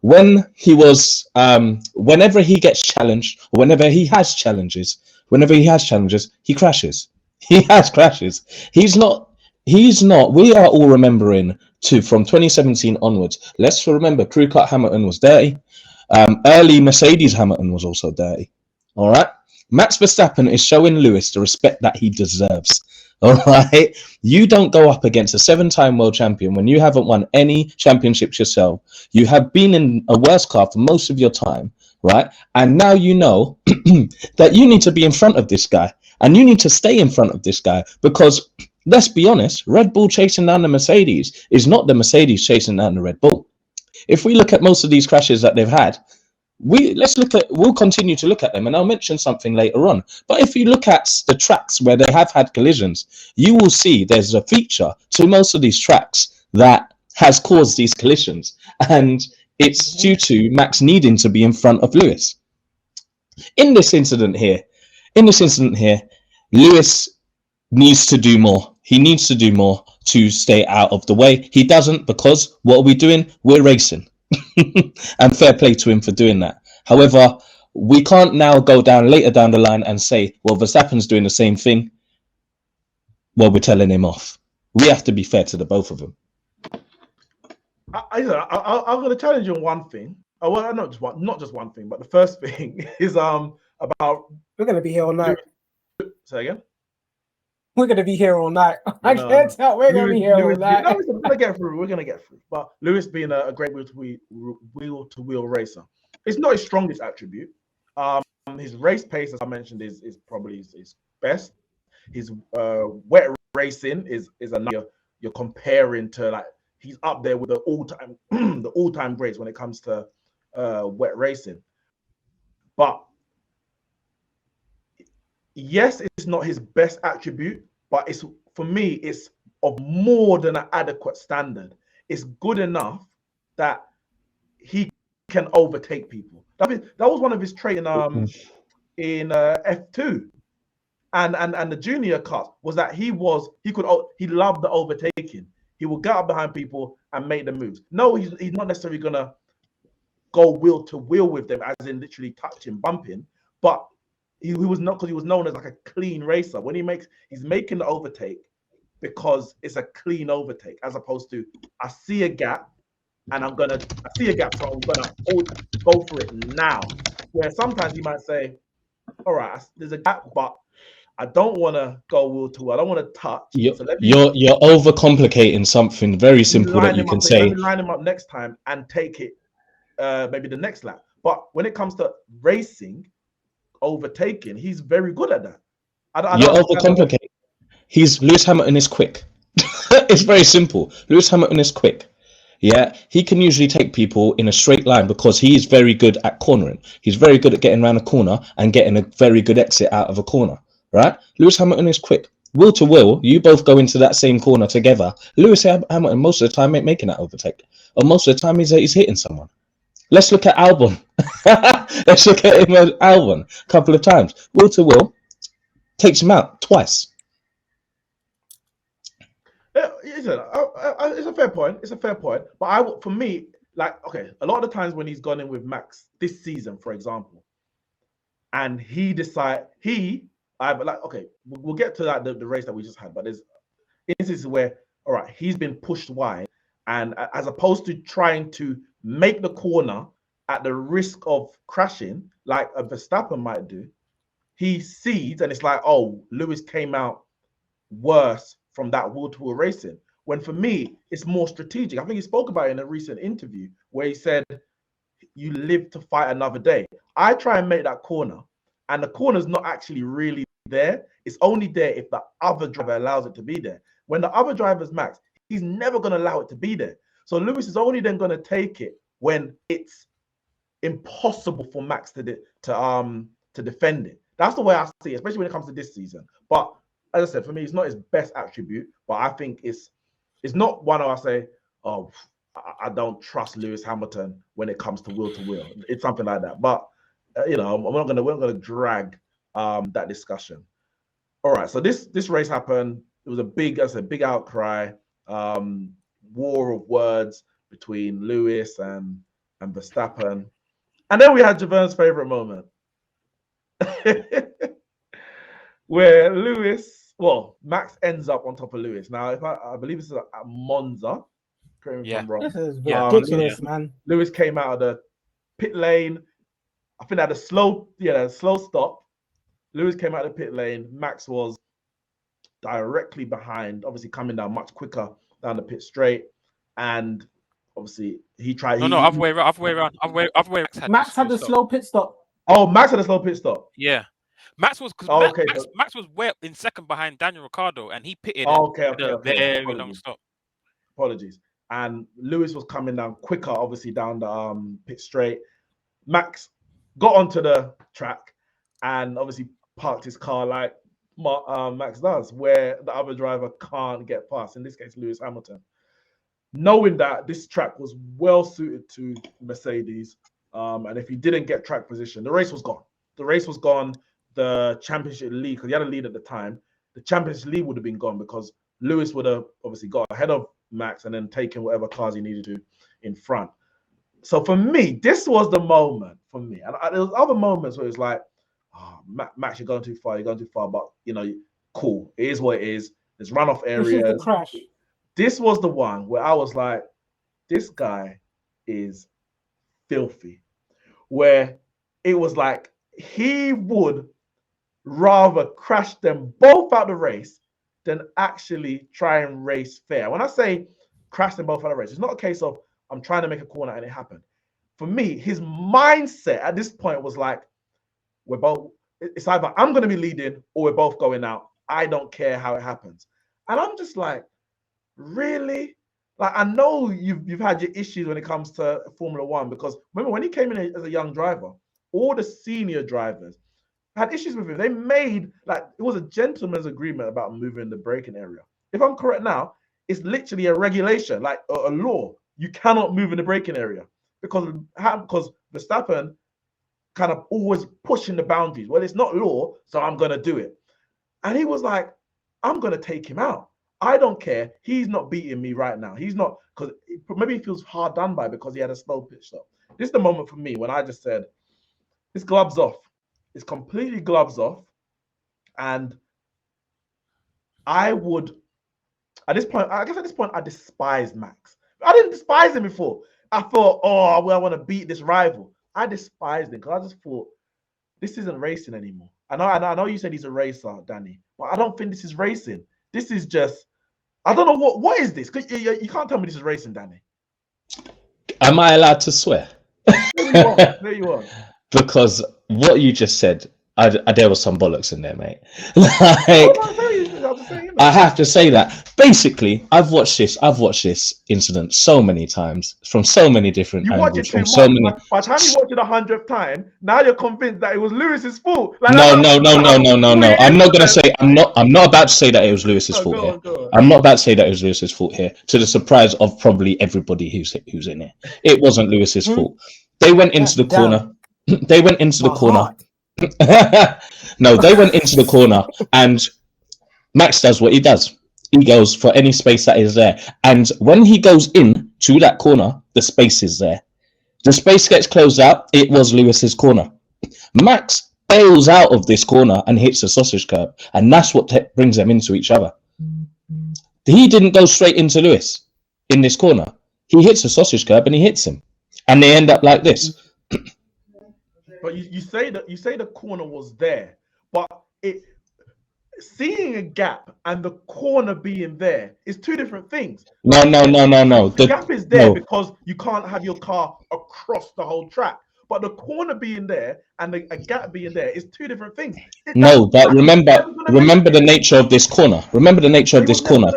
When he was, whenever he gets challenged, or whenever he has challenges, he crashes. He has crashes. He's not. We are all remembering from 2017 onwards. Let's remember, crew cut Hamilton was dirty. Early Mercedes Hamilton was also dirty. All right. Max Verstappen is showing Lewis the respect that he deserves. All right. You don't go up against a 7-time world champion when you haven't won any championships yourself. You have been in a worse car for most of your time. Right. And now you know that you need to be in front of this guy, and you need to stay in front of this guy, because let's be honest, Red Bull chasing down the Mercedes is not the Mercedes chasing down the Red Bull. If we look at most of these crashes that they've had, we'll continue to look at them, and I'll mention something later on. But if you look at the tracks where they have had collisions, you will see there's a feature to most of these tracks that has caused these collisions, and it's due to Max needing to be in front of Lewis. In this incident here, Lewis needs to do more. He needs to do more to stay out of the way. He doesn't, because what are we doing? We're racing. And fair play to him for doing that. However, we can't now go later down the line and say, well, Verstappen's doing the same thing. Well, we're telling him off. We have to be fair to the both of them. I'm going to challenge you on one thing. Well, not just one thing, but the first thing is about. We're going to be here all night. Say again. We're going to be here all night. I can't tell. We're going to be here all night. No, we're going to get through. We're going to get through. But Lewis being a great wheel-to-wheel racer, it's not his strongest attribute. His race pace, as I mentioned, is probably his best. His wet racing is another. You're comparing to, like, he's up there with the all-time greats when it comes to wet racing. But yes, it's not his best attribute, but it's for me, it's of more than an adequate standard. It's good enough that he can overtake people. That was one of his traits in F2 and the junior cut was that he loved the overtaking. He would get up behind people and make the moves. No, he's not necessarily gonna go wheel to wheel with them, as in literally touching, bumping, but he was not, because he was known as like a clean racer. When he's making the overtake because it's a clean overtake, as opposed to I see a gap, so I'm gonna go for it now. Where sometimes you might say, all right, there's a gap, but I don't want to go wheel to wheel. I don't want to touch. You're overcomplicating something very simple that you can say. Let me line him up next time and take it maybe the next lap. But when it comes to racing, overtaking, he's very good at that. You're overcomplicating. Lewis Hamilton is quick. It's very simple. Lewis Hamilton is quick. Yeah, he can usually take people in a straight line because he is very good at cornering. He's very good at getting around a corner and getting a very good exit out of a corner, right? Lewis Hamilton is quick. Wheel to wheel, you both go into that same corner together. Lewis Hamilton most of the time ain't making that overtake. Or most of the time he's hitting someone. Let's look at Albon. Let's look at him as Albon a couple of times. Wheel to wheel, takes him out twice. It's a fair point. It's a fair point. But for me, like, okay, a lot of the times when he's gone in with Max this season, for example, and he we'll get to that the race that we just had. But there's instances where, all right, he's been pushed wide, and as opposed to trying to make the corner at the risk of crashing, like a Verstappen might do, he sees, and it's like, oh, Lewis came out worse from that wheel-to-wheel racing. When for me, it's more strategic. I think he spoke about it in a recent interview where he said, you live to fight another day. I try and make that corner, and the corner's not actually really there. It's only there if the other driver allows it to be there. When the other driver's Max, he's never going to allow it to be there. So Lewis is only then going to take it when it's impossible for Max to defend it. That's the way I see it, especially when it comes to this season. But as I said, for me, it's not his best attribute, but I think it's not one I say, oh, I don't trust Lewis Hamilton when it comes to wheel. It's something like that. But we're not gonna drag that discussion. All right, so this race happened. It was a big outcry, war of words between Lewis and Verstappen, and then we had Javern's favorite moment, where Max ends up on top of Lewis. Now, if I believe this is at Monza. Correct me if I'm wrong. This is ridiculous, man. Lewis came out of the pit lane. I think at a slow stop. Lewis came out of the pit lane. Max was directly behind, obviously coming down much quicker down the pit straight. And obviously he tried. Other way around. Max had the slow pit stop. Oh, Max had a slow pit stop. Yeah. Max was Max was way in second behind Daniel Ricciardo, and he pitted very long stop. Apologies. And Lewis was coming down quicker, obviously down the pit straight. Max got onto the track and obviously parked his car like Max does, where the other driver can't get past. In this case, Lewis Hamilton. Knowing that this track was well suited to Mercedes, and if he didn't get track position, the race was gone. The championship lead, because he had a lead at the time, the championship lead would have been gone because Lewis would have obviously got ahead of Max and then taken whatever cars he needed to in front. So for me, this was the moment for me. And there was other moments where it was like, oh, Max, you're going too far, but cool. It is what it is. There's runoff areas. This is the crash. This was the one where I was like, this guy is filthy. Where it was like he would rather crash them both out the race than actually try and race fair. When I say crash them both out of the race, it's not a case of I'm trying to make a corner and it happened. For me, his mindset at this point was like, it's either I'm going to be leading or we're both going out. I don't care how it happens. And I'm just like, really? Like, I know you've had your issues when it comes to Formula One, because remember when he came in as a young driver, all the senior drivers, had issues with him. They made like it was a gentleman's agreement about moving the braking area. If I'm correct now, it's literally a regulation, like a law. You cannot move in the braking area because Verstappen kind of always pushing the boundaries. Well, it's not law, so I'm gonna do it. And he was like, I'm gonna take him out. I don't care. He's not beating me right now. He's not, because maybe he feels hard done by because he had a slow pitch stop. This is the moment for me when I just said, this gloves off. It's completely gloves off. And I would, at this point, I despised Max. I didn't despise him before. I thought, oh, well, I want to beat this rival. I despised him because I just thought, this isn't racing anymore. I know you said he's a racer, Danny, but I don't think this is racing. This is just, I don't know what is this? You can't tell me this is racing, Danny. Am I allowed to swear? There you are. Because what you just said, there was some bollocks in there, mate. Like, I have to say that. Basically, I've watched this incident so many times from so many different angles. Watch it too much. By the time you watch it 100th time, now you're convinced that it was Lewis's fault. Like, no. I'm not gonna say. I'm not about to say that it was Lewis's fault here. I'm not about to say that it was Lewis's fault here. To the surprise of probably everybody who's in here, it wasn't Lewis's fault. They went into the corner. They went into the corner. No, they went into the corner, and Max does what he does. He goes for any space that is there. And when he goes in to that corner, the space is there. The space gets closed out. It was Lewis's corner. Max bails out of this corner and hits the sausage curb. And that's what brings them into each other. He didn't go straight into Lewis in this corner. He hits the sausage curb and he hits him. And they end up like this. But you say the corner was there, but seeing a gap and the corner being there is two different things. No. The gap is there because you can't have your car across the whole track. But the corner being there and a gap being there is two different things. No, but remember the nature of this corner. Remember the nature of this corner.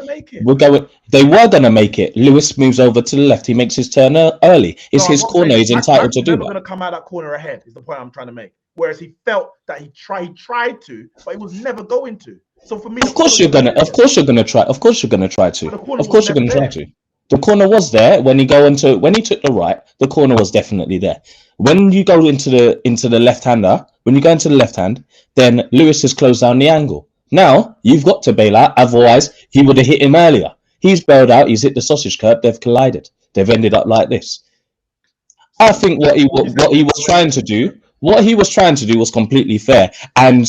They were going to make it. Lewis moves over to the left. He makes his turn early. It's his corner. He's entitled to do that. He's going to come out that corner ahead is the point I'm trying to make. Whereas he felt that he tried to, but he was never going to. So for me, of course you're gonna try to. The corner was there when he took the right. The corner was definitely there. When you go into the left-hander, when you go into the left hand, then Lewis has closed down the angle. Now you've got to bail out, otherwise he would have hit him earlier. He's bailed out. He's hit the sausage curb. They've collided. They've ended up like this. I think what he was trying to do was completely fair. And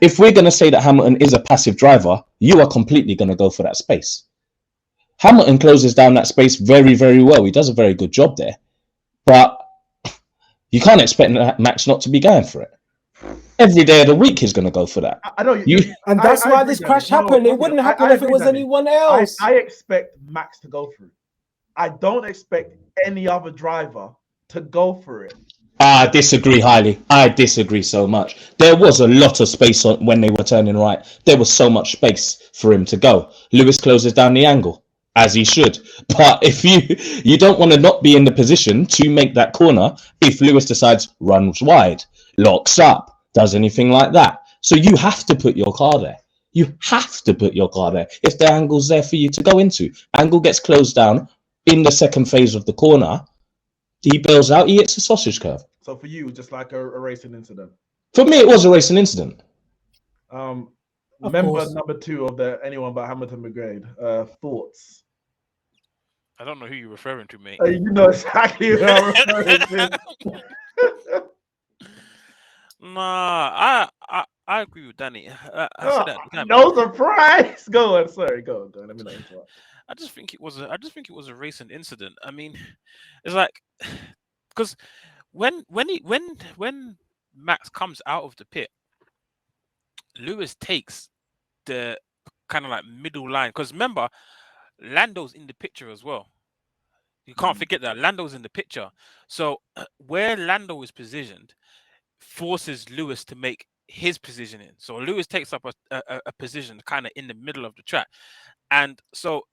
if we're going to say that Hamilton is a passive driver, you are completely going to go for that space. Hamilton closes down that space very, very well. He does a very good job there. But you can't expect Max not to be going for it. Every day of the week he's going to go for that. I know. And that's why this crash happened. It wouldn't happen if it was anyone else. I expect Max to go through. I don't expect any other driver to go for it. I disagree highly. I disagree so much. There was a lot of space when they were turning right. There was so much space for him to go. Lewis closes down the angle, as he should. But if you don't want to not be in the position to make that corner, if Lewis decides runs wide, locks up, does anything like that. So you have to put your car there. You have to put your car there. If the angle's there for you to go into, angle gets closed down in the second phase of the corner, he bails out, he hits a sausage curve. So for you, just like a racing incident? For me, it was a racing incident. Member number 2 of the Anyone But Hamilton Brigade, thoughts? I don't know who you're referring to, mate. You know exactly who I'm referring to. Nah, I agree with Danny. No surprise. Go on. Sorry, go on. Let me not interrupt. I just think it was a racing incident. I mean, it's like because when Max comes out of the pit, Lewis takes the kind of like middle line. Because remember, Lando's in the picture as well. You can't forget that Lando's in the picture. So where Lando is positioned forces Lewis to make his position in. So Lewis takes up a position kind of in the middle of the track, and so.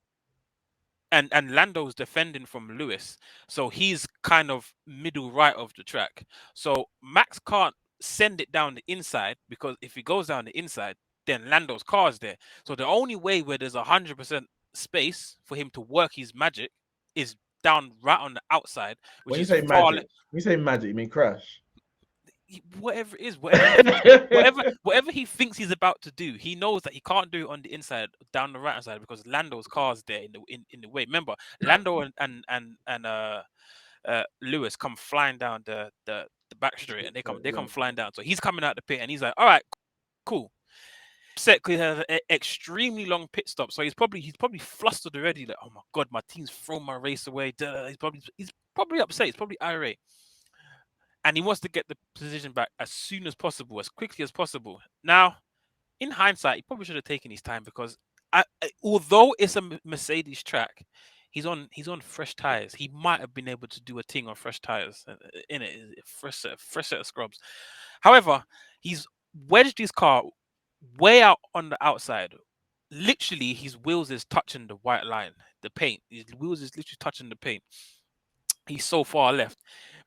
And Lando's defending from Lewis, so he's kind of middle right of the track. So Max can't send it down the inside, because if he goes down the inside, then Lando's car is there. So the only way where there's 100% space for him to work his magic is down right on the outside, which When you is say far magic, you mean crash. whatever it is, whatever he thinks he's about to do, he knows that he can't do it on the inside, down the right hand side, because Lando's car's there in the way. Remember, Lando and Lewis come flying down the back straight, and they come flying down. So he's coming out the pit, and he's like, "All right, cool." Set could have an extremely long pit stop, so he's probably flustered already. Like, oh my god, my team's thrown my race away. Duh. He's probably upset. He's probably irate. And he wants to get the position back as soon as possible, as quickly as possible. Now, in hindsight, he probably should have taken his time, because although it's a Mercedes track, he's on fresh tires. He might have been able to do a thing on fresh tires in it, fresh set of scrubs. However, he's wedged his car way out on the outside. Literally, his wheels is touching the white line, the paint. His wheels is literally touching the paint. He's so far left.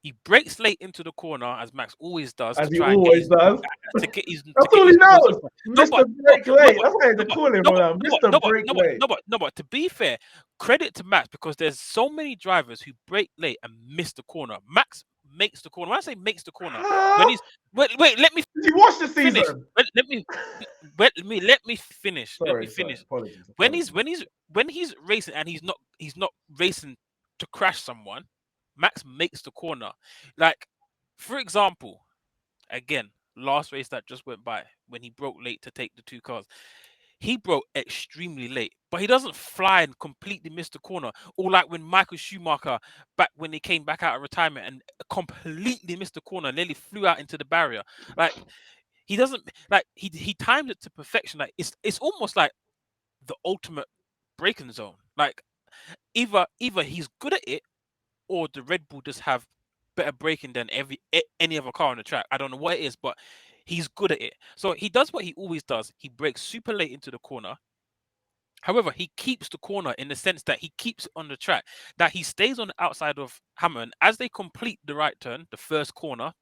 He breaks late into the corner, as Max always does. As he always does. To get his, That's all he knows. Mr. Break Late. That's why they call him Mr. Break Late. No, but to be fair, credit to Max, because there's so many drivers who break late and miss the corner. Max makes the corner. When I say makes the corner, when he's wait, let me. Did you watch the finish. season? Let me finish. Sorry, let me finish. Apologies. When he's racing and he's not racing to crash someone, Max makes the corner. Like, for example, again, last race that just went by, when he broke late to take the two cars, he broke extremely late, but he doesn't fly and completely miss the corner. Or like when Michael Schumacher, back when he came back out of retirement and completely missed the corner, nearly flew out into the barrier. Like, he doesn't, like, he timed it to perfection. Like, it's almost like the ultimate braking zone. Like, either he's good at it, or the Red Bull just have better braking than any other car on the track. I don't know what it is, but he's good at it. So he does what he always does. He brakes super late into the corner. However, he keeps the corner in the sense that he keeps it on the track, that he stays on the outside of Hamilton as they complete the right turn, the first corner,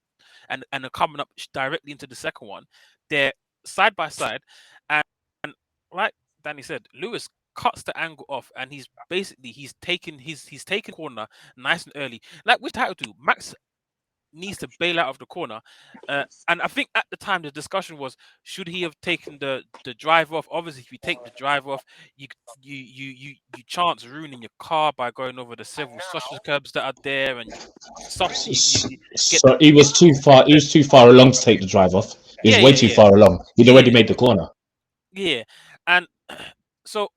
and are coming up directly into the second one. They're side by side, and like Danny said, Lewis cuts the angle off, and he's taken corner nice and early. Like with title 2, Max needs to bail out of the corner, and I think at the time the discussion was, should he have taken the drive off? Obviously, if you take the drive off, you chance ruining your car by going over the several sausage curbs that are there, and so he was too far. He was too far along to take the drive off. He was way too far along. He'd already made the corner. Yeah, and so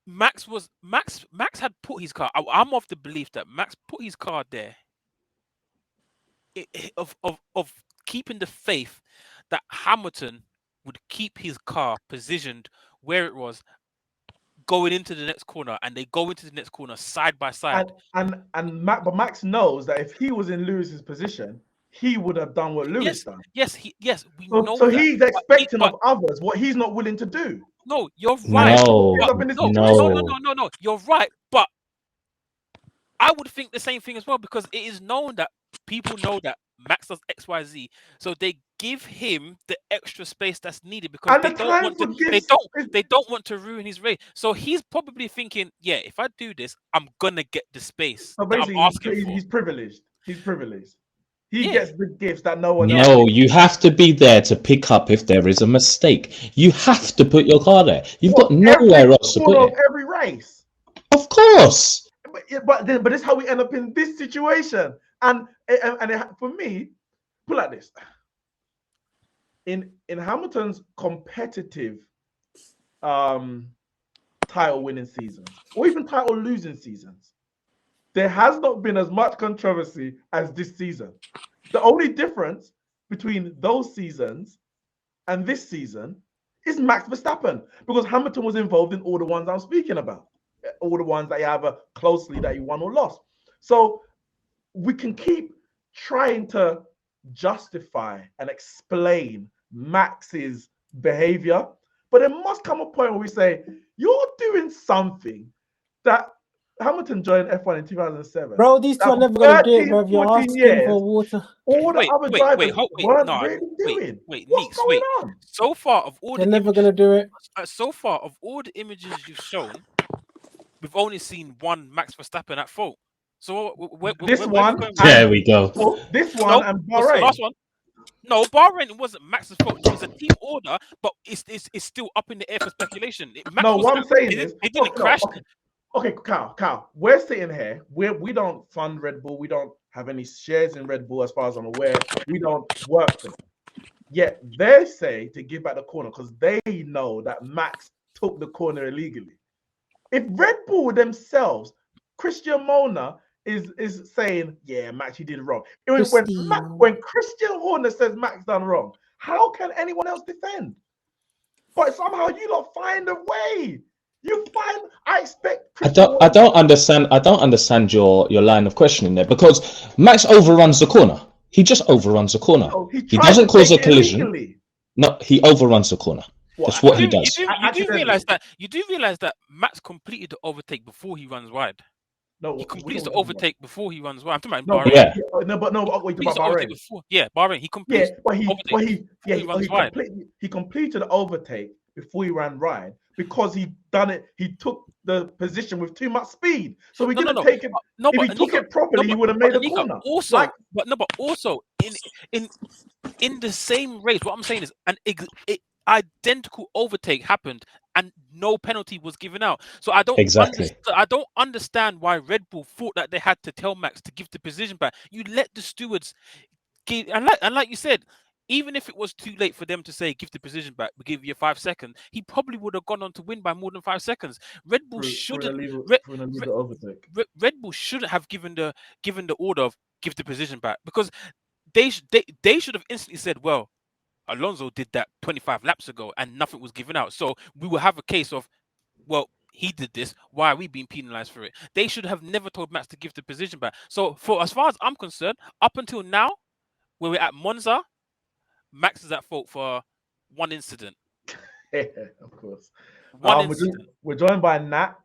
Max had put his car. I'm of the belief that Max put his car there of keeping the faith that Hamilton would keep his car positioned where it was going into the next corner, and they go into the next corner side by side. But Max knows that if he was in Lewis's position, he would have done what Lewis done. Yes, we know. So he's expecting of others what he's not willing to do. No, you're right. No. You're right, but I would think the same thing as well, because it is known that people know that Max does XYZ, so they give him the extra space that's needed, because they don't want to ruin his race. So he's probably thinking, yeah, if I do this, I'm gonna get the space. So basically, he's privileged. He gets the gifts that no one else. No, you have to be there to pick up if there is a mistake. You have to put your car there. You've got nowhere else to put it. Every race. Of course. But this is how we end up in this situation. And for me, put like this. In Hamilton's competitive title winning seasons, or even title losing seasons, there has not been as much controversy as this season. The only difference between those seasons and this season is Max Verstappen, because Hamilton was involved in all the ones I'm speaking about, all the ones that you have closely that you won or lost. So we can keep trying to justify and explain Max's behavior, but there must come a point where we say, you're doing something that Hamilton joined F1 in 2007. Bro, these two Now, are never gonna do it, 13, bro. If you're 14 asking years, for water, all the other drivers weren't No, really doing. What's Neeks, going on? So far of all they're the never gonna do it. images you've shown, we've only seen one Max Verstappen at fault. So This where one, we going? There we go. this one, No, and what's the Bahrain. last one? No, Bahrain wasn't Max's fault. It's a team order, but it's still up in the air for speculation. Max No, what I'm saying it is, didn't crash. Okay, Cal, we're sitting here. We don't fund Red Bull. We don't have any shares in Red Bull, as far as I'm aware. We don't work for them. Yet they say to give back the corner because they know that Max took the corner illegally. If Red Bull themselves, Christian Mona is saying, yeah, Max, you did it wrong. When Christian Horner says Max done wrong, how can anyone else defend? But somehow you don't find a way. I expect. I don't understand your line of questioning there, because Max overruns the corner. He just overruns the corner. No, he doesn't cause a collision. Illegally. No, he overruns the corner. That's what he does. You do realize that Max completed the overtake before he runs wide. No, he completes the overtake before he runs wide. I'm talking about Bahrain. Bahrain. Bahrain. He completes. He completed the overtake before he ran wide because he took the position with too much speed. So he didn't take it. If he took it properly, he would have made a corner. But also in the same race, what I'm saying is an identical overtake happened and no penalty was given out. So I don't understand why Red Bull thought that they had to tell Max to give the position back. You let the stewards give, and like you said, even if it was too late for them to say give the position back, we give you 5 seconds, he probably would have gone on to win by more than 5 seconds. Red Bull shouldn't have given the order of give the position back, because they should have instantly said, well, Alonso did that 25 laps ago and nothing was given out. So we will have a case of, well, he did this. Why are we being penalized for it? They should have never told Max to give the position back. So for as far as I'm concerned, up until now, where we're at Monza, Max is at fault for one incident. Yeah, of course. We're joined by Nat.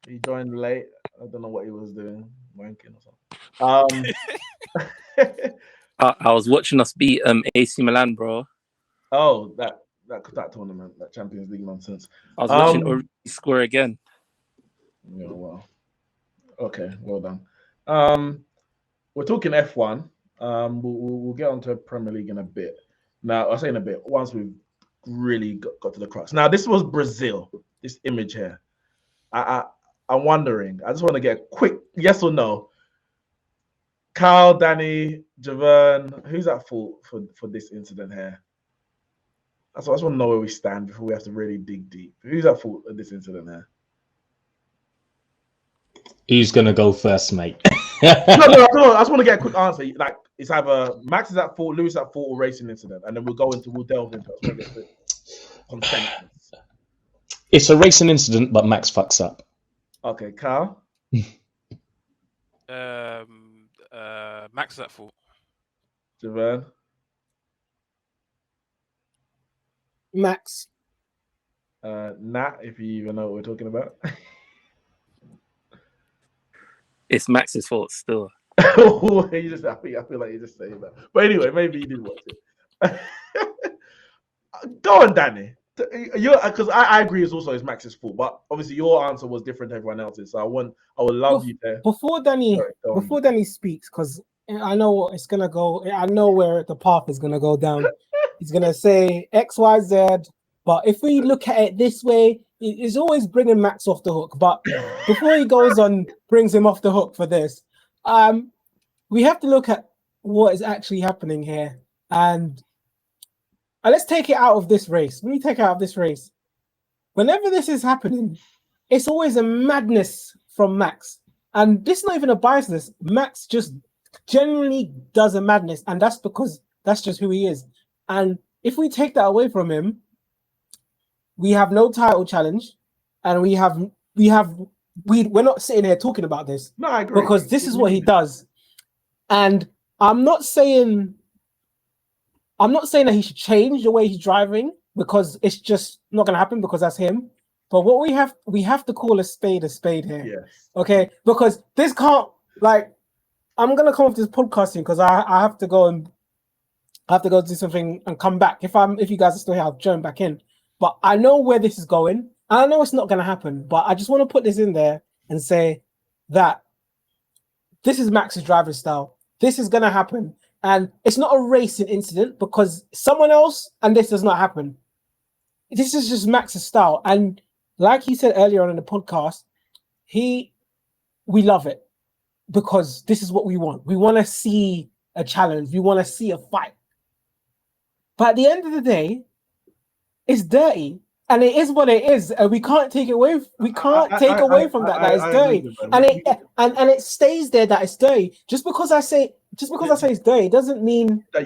He joined late. I don't know what he was doing, wanking or something. I was watching us beat AC Milan, bro. Oh, that tournament, that Champions League nonsense. I was watching Origi score again. Yeah, well. Okay, well done. We're talking F1. We'll get onto Premier League in a bit. Now, I'll say in a bit, once we've really got to the crux. Now, this was Brazil, this image here. I'm wondering, I just want to get a quick yes or no. Carl, Danny, Javern, who's at fault for this incident here? I just want to know where we stand before we have to really dig deep. Who's at fault of this incident here? Who's going to go first, mate? No, I just want to get a quick answer. Like, it's either Max is at fault, Lewis at fault, or racing incident. And then we'll delve into it. Consensus. It's a racing incident, but Max fucks up. Okay, Carl? Max is at fault. Javern? Max. Nat, if you even know what we're talking about. It's Max's fault still. You just, I feel like you're just saying that. But anyway, maybe you did watch it. Go on, Danny. Because I agree it's Max's fault, but obviously your answer was different to everyone else's. So I would love you to. Before Danny speaks, because I know it's gonna go. I know where the path is gonna go down. He's gonna say X, Y, Z. But if we look at it this way, it's always bringing Max off the hook. But before he goes on, brings him off the hook for this, we have to look at what is actually happening here. And let's take it out of this race. When we take it out of this race, whenever this is happening, it's always a madness from Max. And this is not even a biasness. Max just generally does a madness, and that's because that's just who he is. And if we take that away from him, we have no title challenge, and we're not sitting here talking about this. No, I agree. Because this is what he does. And I'm not saying that he should change the way he's driving, because it's just not going to happen, because that's him. But what we have to call a spade here. Yes. Okay, because this can't, like, I'm gonna come off this podcasting because I have to go and do something and come back. If you guys are still here, I'll join back in. But I know where this is going, and I know it's not gonna happen. But I just want to put this in there and say that this is Max's driving style. This is gonna happen, and it's not a racing incident because someone else and this does not happen. This is just Max's style, and like he said earlier on in the podcast, we love it because this is what we want. We want to see a challenge. We want to see a fight. But at the end of the day, it's dirty, and it is what it is, and we can't take it away. We can't take away from that. That it's dirty, and it stays there. That it's dirty. Just because I say it's dirty doesn't mean that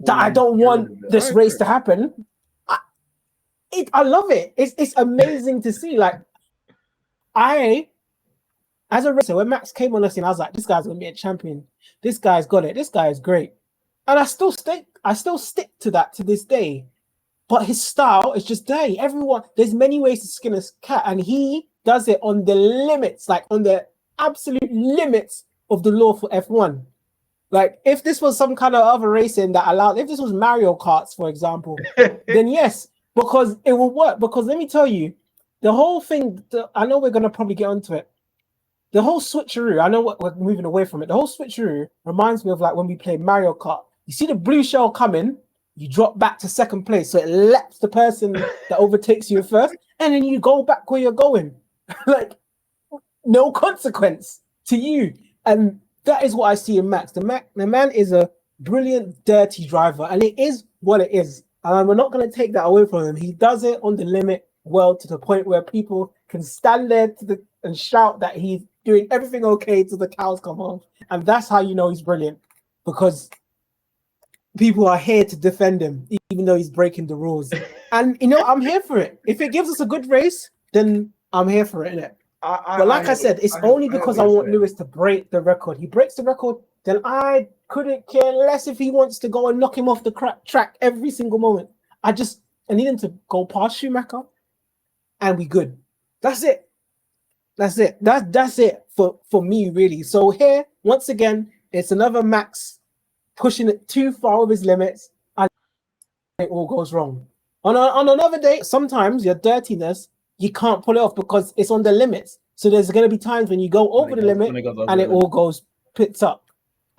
I don't want this race to happen. I love it. It's amazing to see. Like, as a racer, when Max came on the scene, I was like, this guy's gonna be a champion. This guy's got it. This guy is great. And I still stick to that to this day. But his style is just dirty. There's many ways to skin a cat, and he does it on the limits, like on the absolute limits of the law for F1. Like, if this was some kind of other racing that allowed, if this was Mario Karts, for example, then yes, because it will work. Because let me tell you, the whole thing, I know we're going to probably get onto it. The whole switcheroo, I know we're moving away from it. The whole switcheroo reminds me of like when we play Mario Kart. You see the blue shell coming, you drop back to second place. So it lets the person that overtakes you first, and then you go back where you're going. Like, no consequence to you. And that is what I see in Max. The man is a brilliant, dirty driver, and it is what it is. And we're not going to take that away from him. He does it on the limit well, to the point where people can stand there and shout that he's doing everything okay till the cows come home. And that's how you know he's brilliant, because people are here to defend him, even though he's breaking the rules. And, you know, I'm here for it. If it gives us a good race, then I'm here for it, innit? But like I said, it's only because I want Lewis to break the record. He breaks the record, then I couldn't care less if he wants to go and knock him off the track every single moment. I need him to go past Schumacher, and we good. That's it. That's it for me, really. So here, once again, it's another Max pushing it too far of his limits, and it all goes wrong. On another day, sometimes your dirtiness, you can't pull it off because it's on the limits. So there's going to be times when you go over the limit and it all goes tits up.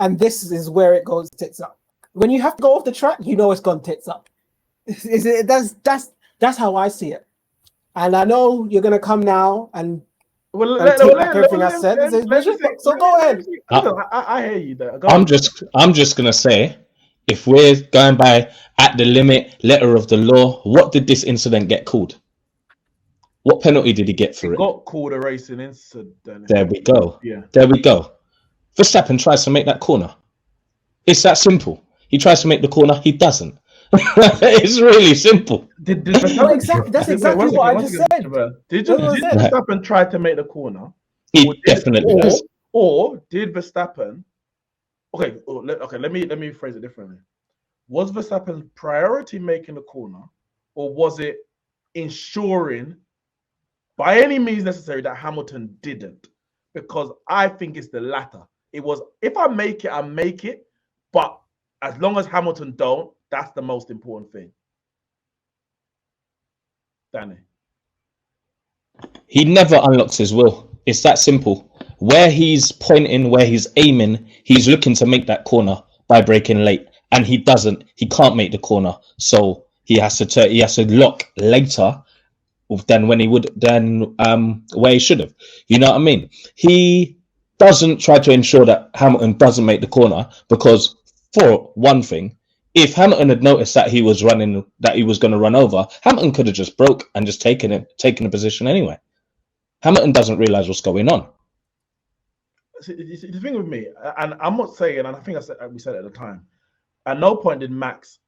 And this is where it goes tits up. When you have to go off the track, you know it's gone tits up. That's how I see it. And I know you're going to come now and take back everything I said. So go ahead. I hear you there. I'm just gonna say, if we're going by at the limit letter of the law, what did this incident get called? What penalty did he get for it? Got called a racing incident. There we go. Yeah. There we go. Verstappen tries to make that corner. It's that simple. He tries to make the corner. He doesn't. It's really simple. That's exactly what I just said. Did Verstappen try to make the corner? He definitely does. Or did Verstappen? Okay, let me phrase it differently. Was Verstappen's priority making the corner, or was it ensuring by any means necessary that Hamilton didn't? Because I think it's the latter. It was, if I make it, I make it, but as long as Hamilton don't, that's the most important thing. Danny. He never unlocks his will. It's that simple. Where he's pointing, where he's aiming, he's looking to make that corner by breaking late, and he doesn't. He can't make the corner, so he has to lock later than when he would where he should have. You know what I mean? He doesn't try to ensure that Hamilton doesn't make the corner because, for one thing, if Hamilton had noticed that he was going to run over, Hamilton could have just broke and just taken a position anyway. Hamilton doesn't realize what's going on. The thing with me, and I'm not saying, and I think we said it at the time, at no point did Max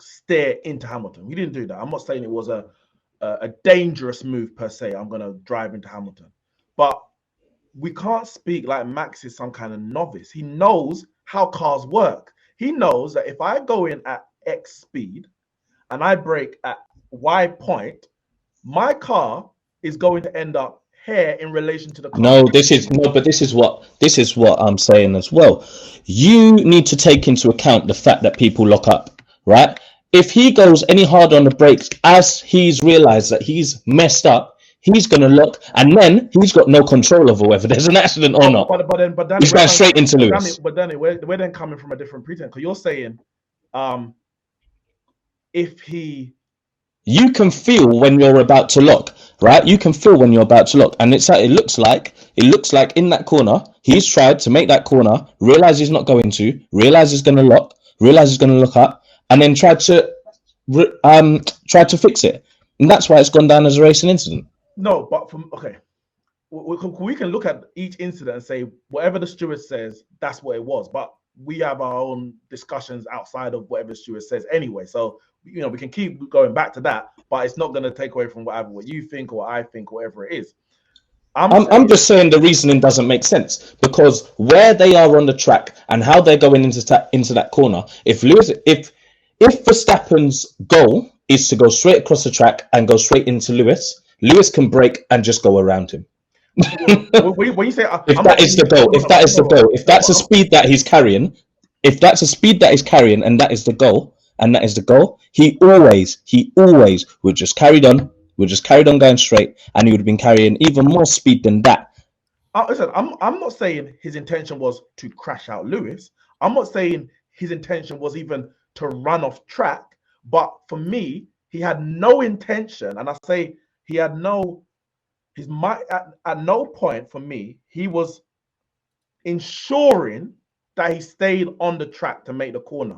stare into Hamilton. We didn't do that. I'm not saying it was a dangerous move per se. I'm going to drive into Hamilton. But we can't speak like Max is some kind of novice. He knows how cars work. He knows that if I go in at X speed and I brake at Y point, my car is going to end up here in relation to the car. No, this is what I'm saying as well. You need to take into account the fact that people lock up, right? If he goes any harder on the brakes as he's realized that he's messed up, he's gonna look, and then he's got no control over whether there's an accident or not. But Danny, He's going straight into Lewis. But Danny, we're then coming from a different pretense, because you're saying, if he, you can feel when you're about to lock, right? You can feel when you're about to lock, and it looks like in that corner he's tried to make that corner, realize he's not going to, realize he's going to lock, realize he's going to look up, and then try to fix it, and that's why it's gone down as a racing incident. No, but we can look at each incident and say whatever the steward says, that's what it was. But we have our own discussions outside of whatever the steward says anyway. So, you know, we can keep going back to that, but it's not going to take away from what you think or I think, whatever it is. I'm just saying the reasoning doesn't make sense, because where they are on the track and how they're going into that corner, if Verstappen's goal is to go straight across the track and go straight into Lewis can brake and just go around him. When you say if that is the goal, if that's a speed that he's carrying, and that is the goal, he always would just carried on going straight, and he would have been carrying even more speed than that. Listen, I'm not saying his intention was to crash out Lewis. I'm not saying his intention was even to run off track. But for me, he had no intention, and I say he had no. At no point for me, he was ensuring that he stayed on the track to make the corner.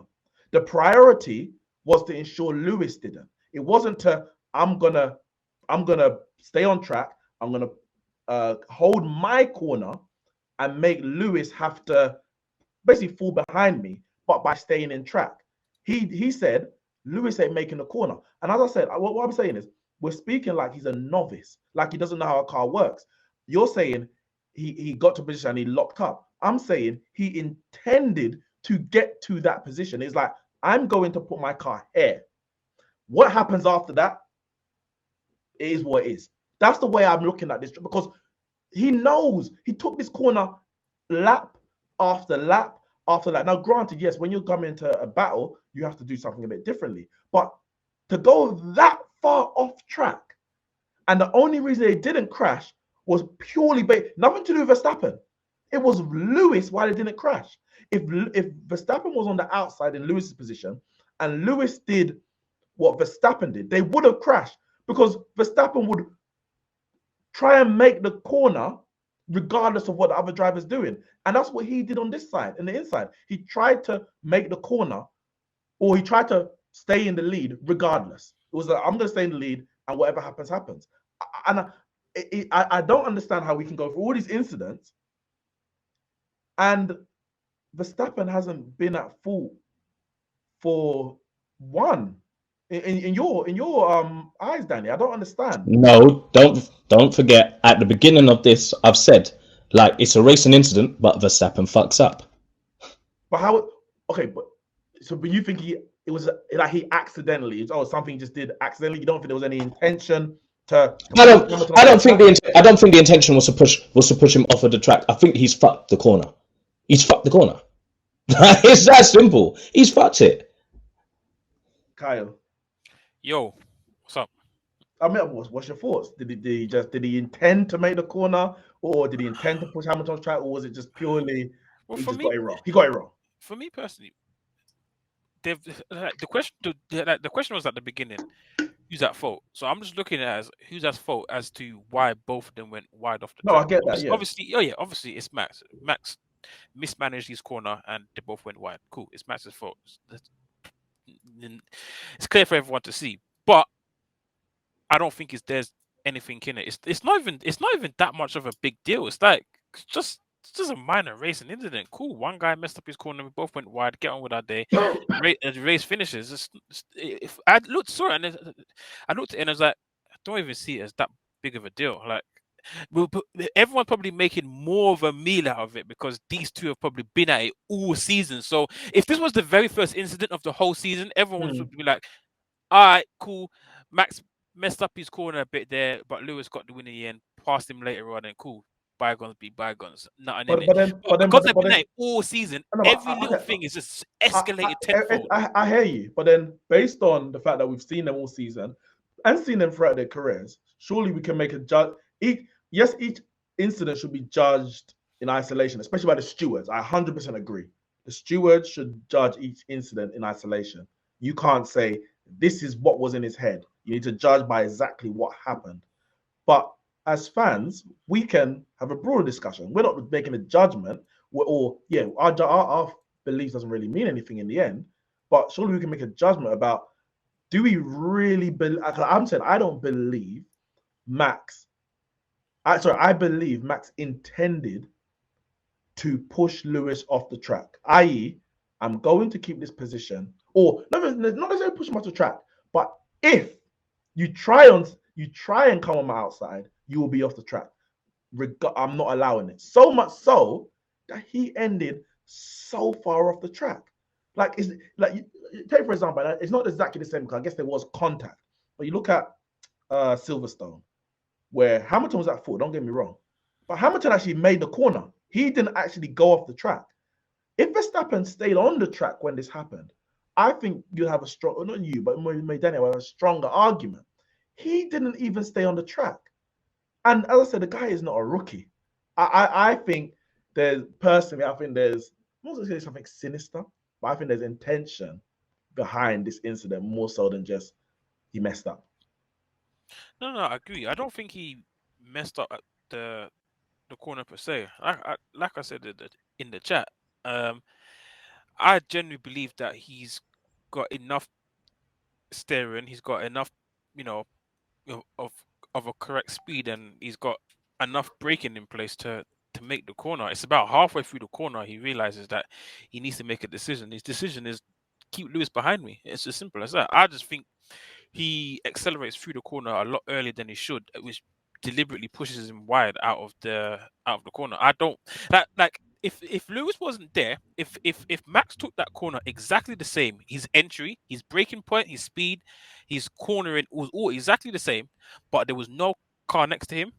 The priority was to ensure Lewis didn't. It wasn't to I'm gonna stay on track. I'm gonna hold my corner and make Lewis have to basically fall behind me, but by staying in track. He said Lewis ain't making the corner, and as I said, what I'm saying is, we're speaking like he's a novice, like he doesn't know how a car works. You're saying he got to position and he locked up. I'm saying he intended to get to that position. It's like, I'm going to put my car here. What happens after that? It is what it is. That's the way I'm looking at this, because he knows he took this corner lap after lap after that. Now, granted, yes, when you're coming into a battle, you have to do something a bit differently. But to go that far off track, and the only reason they didn't crash was purely nothing to do with Verstappen. It was Lewis why they didn't crash. If Verstappen was on the outside in Lewis's position and Lewis did what Verstappen did, they would have crashed, because Verstappen would try and make the corner regardless of what the other driver's doing. And that's what he did on this side, in the inside. He tried to make the corner, or he tried to stay in the lead regardless. It was like, I'm going to stay in the lead, and whatever happens, happens. And I don't understand how we can go through all these incidents, and Verstappen hasn't been at fault for one. In your eyes, Danny, I don't understand. No, don't forget, at the beginning of this, I've said, like, it's a racing incident, but Verstappen fucks up. But how? Okay, but you think it was like he accidentally, something he just did accidentally? You don't think there was any intention to? I don't think the intention was to push him off of the track. I think he's fucked the corner. He's fucked the corner. It's that simple. He's fucked it. Kyle. Yo, what's up? I mean, what's your thoughts? Did he intend to make the corner, or did he intend to push Hamilton off track, or was it just purely he got it wrong? He got it wrong. For me personally, the question was at the beginning, who's at fault? So I'm just looking at it as who's at fault as to why both of them went wide off the track. No, I get that. Yeah. Obviously, it's Max. Max mismanaged his corner and they both went wide. Cool, it's Max's fault. It's clear for everyone to see, but I don't think there's anything in it. It's not even that much of a big deal. It's just a minor racing incident. Cool, one guy messed up his corner, we both went wide. Get on with our day. Race finishes. If I saw it and I looked at it and I was like, I don't even see it as that big of a deal. Like, everyone's probably making more of a meal out of it because these two have probably been at it all season. So if this was the very first incident of the whole season, everyone would be like, all right, cool, Max messed up his corner a bit there, but Lewis got the win in the end, passed him later on, and cool. Bygones be bygones. Nothing in it. But because they've been there all season, No, every little thing is just escalated tenfold. I hear you, but then based on the fact that we've seen them all season and seen them throughout their careers, surely we can make a judge. Each incident should be judged in isolation, especially by the stewards. I 100% agree. The stewards should judge each incident in isolation. You can't say this is what was in his head. You need to judge by exactly what happened. But as fans, we can have a broader discussion. We're not making a judgment, our belief doesn't really mean anything in the end. But surely we can make a judgment about, do we really believe? I'm saying I don't believe Max. I believe Max intended to push Lewis off the track, i.e., I'm going to keep this position, or not necessarily push him off the track, but if you try and come on my outside, you will be off the track. I'm not allowing it. So much so that he ended so far off the track. Like, take for example, it's not exactly the same because I guess there was contact, but you look at Silverstone, where Hamilton was at fault. Don't get me wrong, but Hamilton actually made the corner. He didn't actually go off the track. If Verstappen stayed on the track when this happened, I think you'd have a strong, not you, but Daniel have a stronger argument. He didn't even stay on the track. And as I said, the guy is not a rookie. I think there's, personally, I'm not going to say something sinister, but I think there's intention behind this incident more so than just he messed up. No, I agree. I don't think he messed up at the corner per se. Like I said in the chat, I genuinely believe that he's got enough steering, he's got enough, of a correct speed, and he's got enough braking in place to make the corner. It's about halfway through the corner he realizes that he needs to make a decision. His decision is keep Lewis behind me. It's as simple as that. I just think he accelerates through the corner a lot earlier than he should, which deliberately pushes him wide out of the corner. I don't like if Lewis wasn't there, if Max took that corner exactly the same, his entry, his braking point, his speed, his cornering was all exactly the same, but there was no car next to him,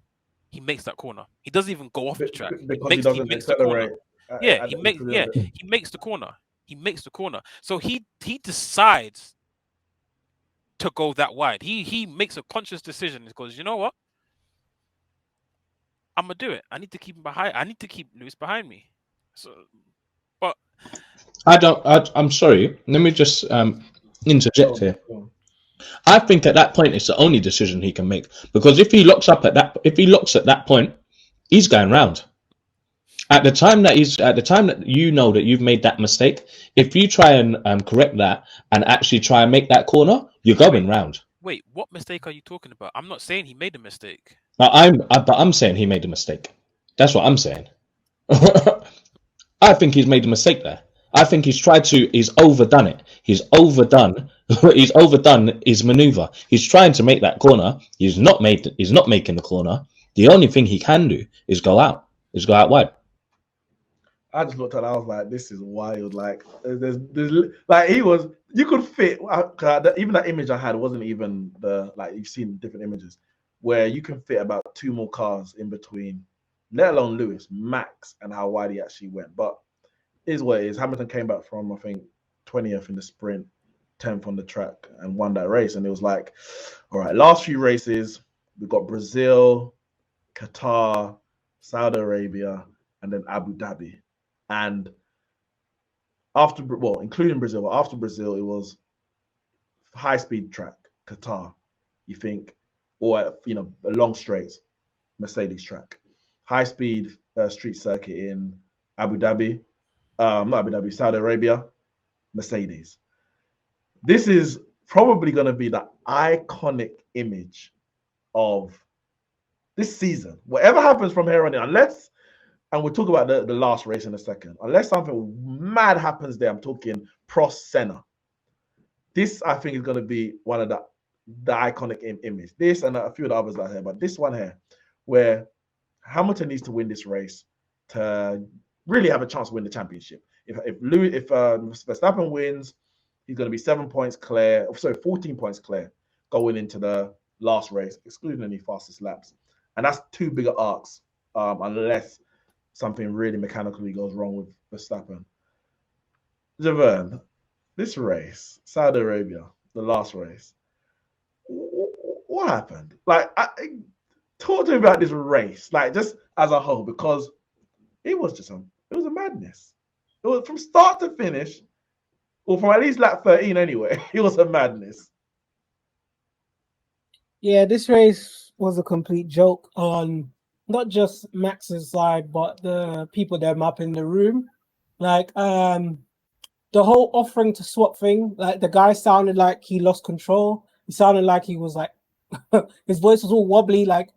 he makes that corner. He doesn't even go off the track. Because he doesn't accelerate. He makes the corner. He makes the corner. So he decides to go that wide. He makes a conscious decision because you know what? I'm gonna do it. I need to keep him behind. I need to keep Lewis behind me. So, but I'm sorry. Let me just interject here. I think at that point it's the only decision he can make, because if he locks at that point, he's going round. At the time that you know that you've made that mistake, if you try and correct that and actually try and make that corner, you're going round. Wait, what mistake are you talking about? I'm not saying he made a mistake. But I'm saying he made a mistake. That's what I'm saying. I think he's made a mistake there. I think he's overdone it. He's overdone his maneuver. He's trying to make that corner. He's not making the corner. The only thing he can do is go out wide. I just looked at it, I was like, this is wild. Like, there's like, you could fit, even that image I had wasn't even you've seen different images where you can fit about 2 more cars in between, let alone Lewis, Max, and how wide he actually went. But it is what it is. Hamilton came back from, I think, 20th in the sprint, 10th on the track, and won that race. And it was like, all right, last few races, we've got Brazil, Qatar, Saudi Arabia, and then Abu Dhabi. And including Brazil, but after Brazil, it was high-speed track, Qatar, you think, or, a long straights, Mercedes track. High-speed street circuit in Abu Dhabi, not Abu Dhabi, Saudi Arabia, Mercedes. This is probably going to be the iconic image of this season. Whatever happens from here on in, and we'll talk about the last race in a second. Unless something mad happens there, I'm talking Prost Senna. This, I think, is going to be one of the iconic image. This and a few of the others out here, but this one here, where Hamilton needs to win this race to really have a chance to win the championship. If Verstappen wins, he's going to be 14 points clear going into the last race, excluding any fastest laps. And that's too big of arcs, unless something really mechanically goes wrong with Verstappen. Javern, this race, Saudi Arabia, the last race, what happened? Like, talk to me about this race, like just as a whole, because it was a madness. It was from start to finish, or from at least lap 13 anyway. It was a madness. Yeah, this race was a complete joke on not just Max's side, but the people that are up in the room. Like, the whole offering to swap thing, like the guy sounded like he lost control. He sounded like he was like, his voice was all wobbly, like,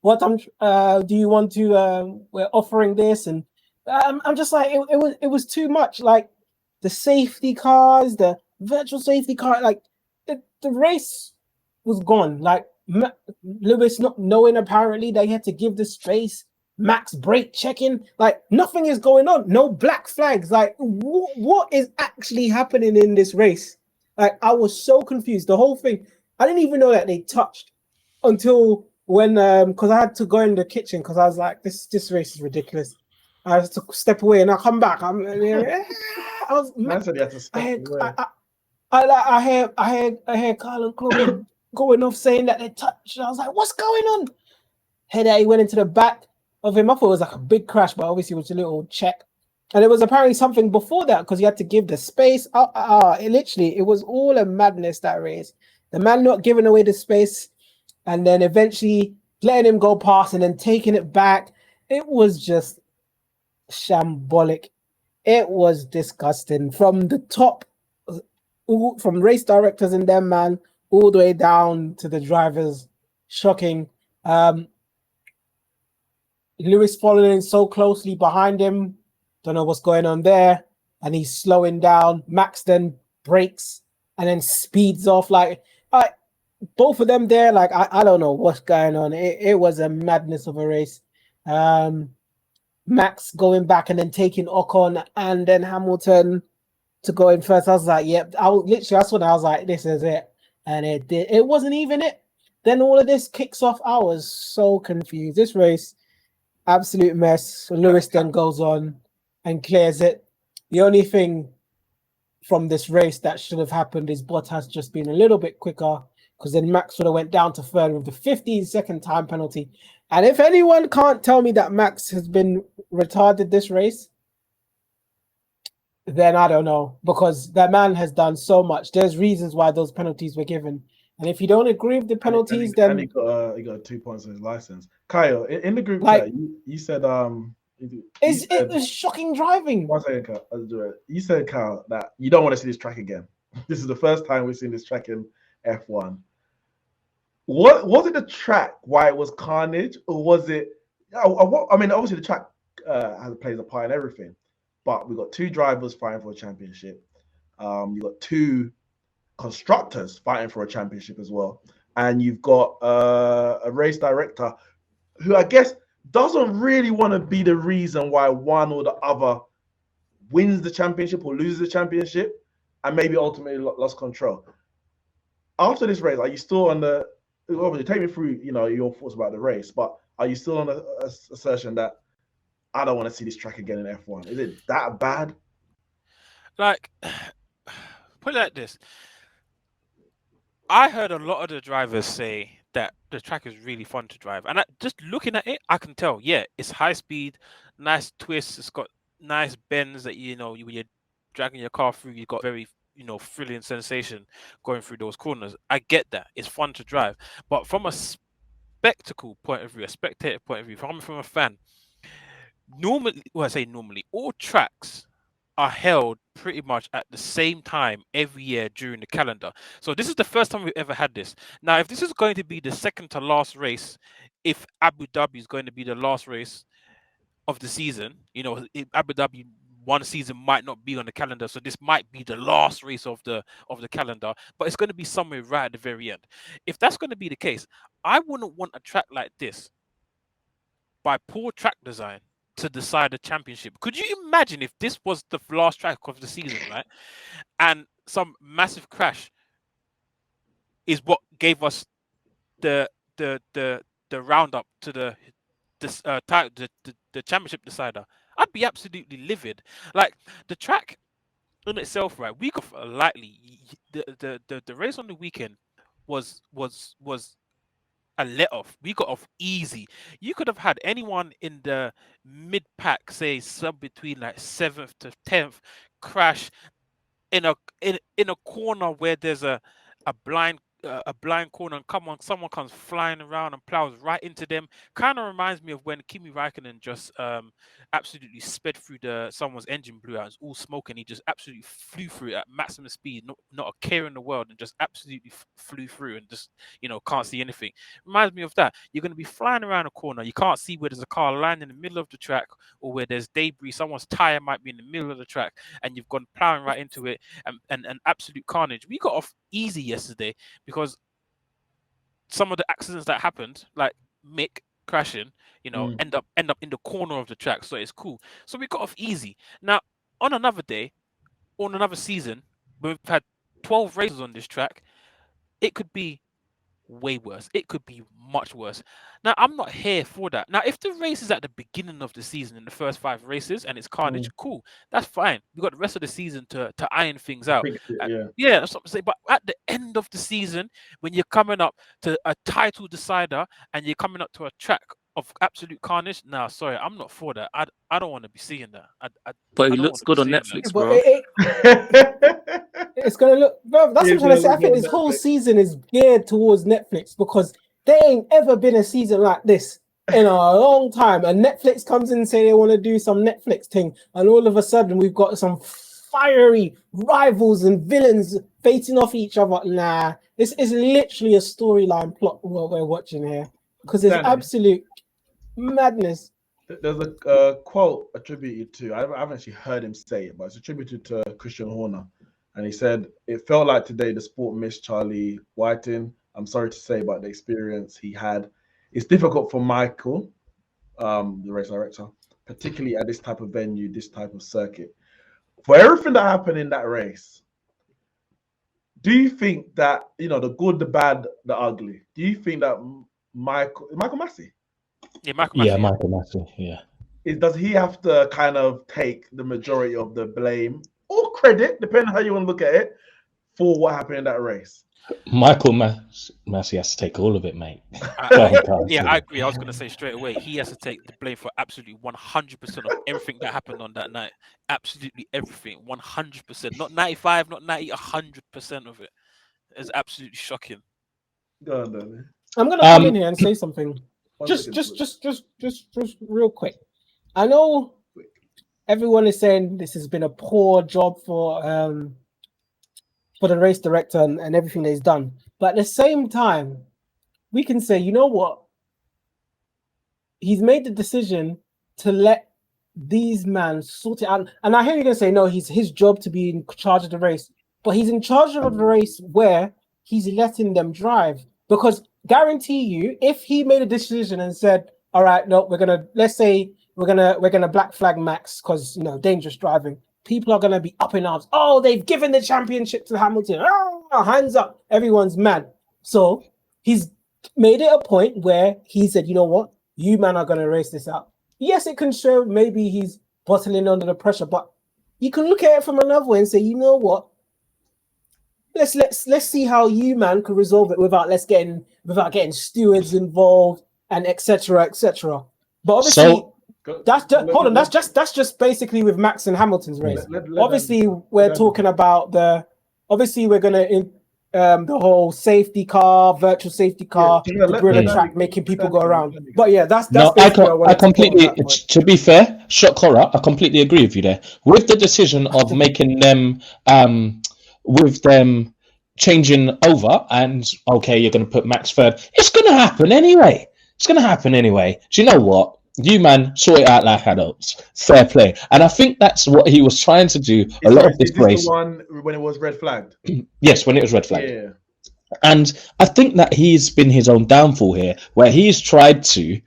what do you want to, we're offering this. And I'm just like, it was too much. Like the safety cars, the virtual safety car, like the race was gone. Like Lewis not knowing apparently they had to give the space. Max brake checking, like nothing is going on. No black flags. Like what is actually happening in this race? Like I was so confused. The whole thing, I didn't even know that they touched until when because I had to go in the kitchen because I was like, this race is ridiculous. I had to step away and I come back. I was Man said he had to step away. I heard Carl and Chloe going off saying that they touched. I was like, what's going on? Head he went into the back of him. I thought it was like a big crash, but obviously it was a little check. And it was apparently something before that because he had to give the space. It was all a madness, that race. The man not giving away the space and then eventually letting him go past and then taking it back. It was just shambolic. It was disgusting from the top, from race directors and them, man, all the way down to the drivers. Shocking. Lewis following so closely behind him. Don't know what's going on there. And he's slowing down. Max then brakes and then speeds off. Like both of them there, like I don't know what's going on. It was a madness of a race. Max going back and then taking Ocon and then Hamilton to go in first. I was like, yep. That's when I was like, this is it. And it wasn't even it. Then all of this kicks off. I was so confused. This race, absolute mess. So Lewis then goes on and clears it. The only thing from this race that should have happened is Bottas just been a little bit quicker, because then Max would have went down to third with the 15-second time penalty. And if anyone can't tell me that Max has been retarded this race, then I don't know, because that man has done so much. There's reasons why those penalties were given. And if you don't agree with the penalties, then he got 2 points on his license. Kyle, in the group like, chat, you said it was shocking driving. 1 second, Kyle. I'll do it. You said, Kyle, that you don't want to see this track again. This is the first time we've seen this track in F1. What was it, the track why it was carnage, or was it? I mean, obviously the track plays a part in everything, but we got 2 drivers fighting for a championship. You got 2 constructors fighting for a championship as well, and you've got a race director who I guess doesn't really want to be the reason why one or the other wins the championship or loses the championship, and maybe ultimately lost control. After this race, are you still on the? Obviously, take me through, your thoughts about the race, but are you still on the assertion that I don't want to see this track again in F1? Is it that bad? Like, put it like this. I heard a lot of the drivers say that the track is really fun to drive. And just looking at it, I can tell, yeah, it's high speed, nice twists. It's got nice bends that, when you're dragging your car through, you've got very, thrilling sensation going through those corners. I get that. It's fun to drive. But from a spectacle point of view, a spectator point of view, from a fan, normally, all tracks are held pretty much at the same time every year during the calendar. So this is the first time we've ever had this. Now, if this is going to be the second to last race, if Abu Dhabi is going to be the last race of the season, Abu Dhabi one season might not be on the calendar, so this might be the last race of the calendar, but it's going to be somewhere right at the very end. If that's going to be the case, I wouldn't want a track like this by poor track design to decide a championship. Could you imagine if this was the last track of the season, right? And some massive crash is what gave us the roundup to the championship decider, I'd be absolutely livid. Like the track in itself, right? We got lightly the race on the weekend was a let off. We got off easy. You could have had anyone in the mid pack, say some between like 7th to 10th, crash in a corner where there's a blind corner, and someone comes flying around and plows right into them. Kind of reminds me of when Kimi Raikkonen just absolutely sped through someone's engine blew out. It's all smoke, and he just absolutely flew through it at maximum speed, not a care in the world, and just absolutely flew through and just can't see anything. Reminds me of that. You're going to be flying around a corner, you can't see where there's a car lying in the middle of the track or where there's debris. Someone's tire might be in the middle of the track, and you've gone plowing right into it, and absolute carnage. We got off easy yesterday because some of the accidents that happened, like Mick crashing, end up in the corner of the track. So it's cool. So we got off easy. Now, on another day, on another season, when we've had 12 races on this track, it could be way worse. It could be much worse. Now, I'm not here for that. Now, if the race is at the beginning of the season in the first 5 races and it's carnage, cool. That's fine. We've got the rest of the season to iron things out. Yeah, that's what I'm saying. But at the end of the season, when you're coming up to a title decider and you're coming up to a track of absolute carnage, sorry, I'm not for that. I don't want to be seeing that. But it looks good on Netflix, bro. It's gonna look, bro. That's what I'm trying to say. I think this whole season is geared towards Netflix because there ain't ever been a season like this in a long time. And Netflix comes in and say they want to do some Netflix thing, and all of a sudden we've got some fiery rivals and villains facing off each other. Nah, this is literally a storyline plot what we're watching here because it's absolute madness. There's a quote attributed to, I haven't actually heard him say it, but it's attributed to Christian Horner. And he said, it felt like today the sport missed Charlie Whiting. I'm sorry to say about the experience he had. It's difficult for Michael, the race director, particularly at this type of venue, this type of circuit. For everything that happened in that race, do you think that, the good, the bad, the ugly, do you think that Michael Massey? Yeah, Michael Massey, yeah. Does he have to kind of take the majority of the blame or credit, depending on how you want to look at it, for what happened in that race? Michael Massey has to take all of it, mate. I agree. I was going to say straight away, he has to take the blame for absolutely 100% of everything that happened on that night. Absolutely everything, 100%. Not 95, not 90, 100% of it. It's absolutely shocking. Go on, Danny. I'm going to come in here and say something. Just real quick. I know everyone is saying this has been a poor job for the race director and everything that he's done. But at the same time, we can say, you know what? He's made the decision to let these men sort it out. And I hear you're going to say, no, he's his job to be in charge of the race. But he's in charge of the race where he's letting them drive. Because guarantee you, if he made a decision and said, all right, no, we're gonna black flag Max because dangerous driving, people are gonna be up in arms. Oh, they've given the championship to Hamilton. Oh, hands up, everyone's mad. So he's made it a point where he said, you know what, you man are gonna race this out. Yes, it can show maybe he's bottling under the pressure, but you can look at it from another way and say, you know what, let's see how you man could resolve it without getting stewards involved and etc. But obviously, that's just basically with Max and Hamilton's race. Obviously, we're talking about we're gonna the whole safety car, virtual safety car, the track, making people go around. But yeah, that's I completely. To be fair, shock horror. I completely agree with you there. With the decision of making them, with them changing over, and okay, you're going to put Max third. It's going to happen anyway. Do you know what? You man, sort it out like adults. Fair play. And I think that's what he was trying to do a lot of this race. The one when it was red flagged? Yes, when it was red flagged. Yeah. And I think that he's been his own downfall here, where he's tried to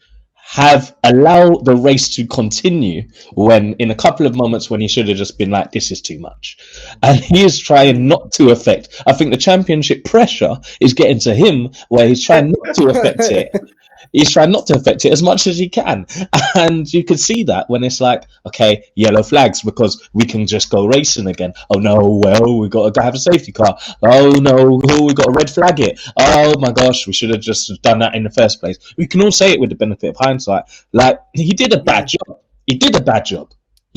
have allowed the race to continue when in a couple of moments when he should have just been like, this is too much. And he is trying not to affect. I think the championship pressure is getting to him where he's trying not to affect it. He's trying not to affect it as much as he can. And you can see that when it's like, okay, yellow flags because we can just go racing again. Oh no, well, we got to have a safety car. Oh no, we got to red flag it. Oh my gosh, we should have just done that in the first place. We can all say it with the benefit of hindsight. Like, he did a bad job. He did a bad job.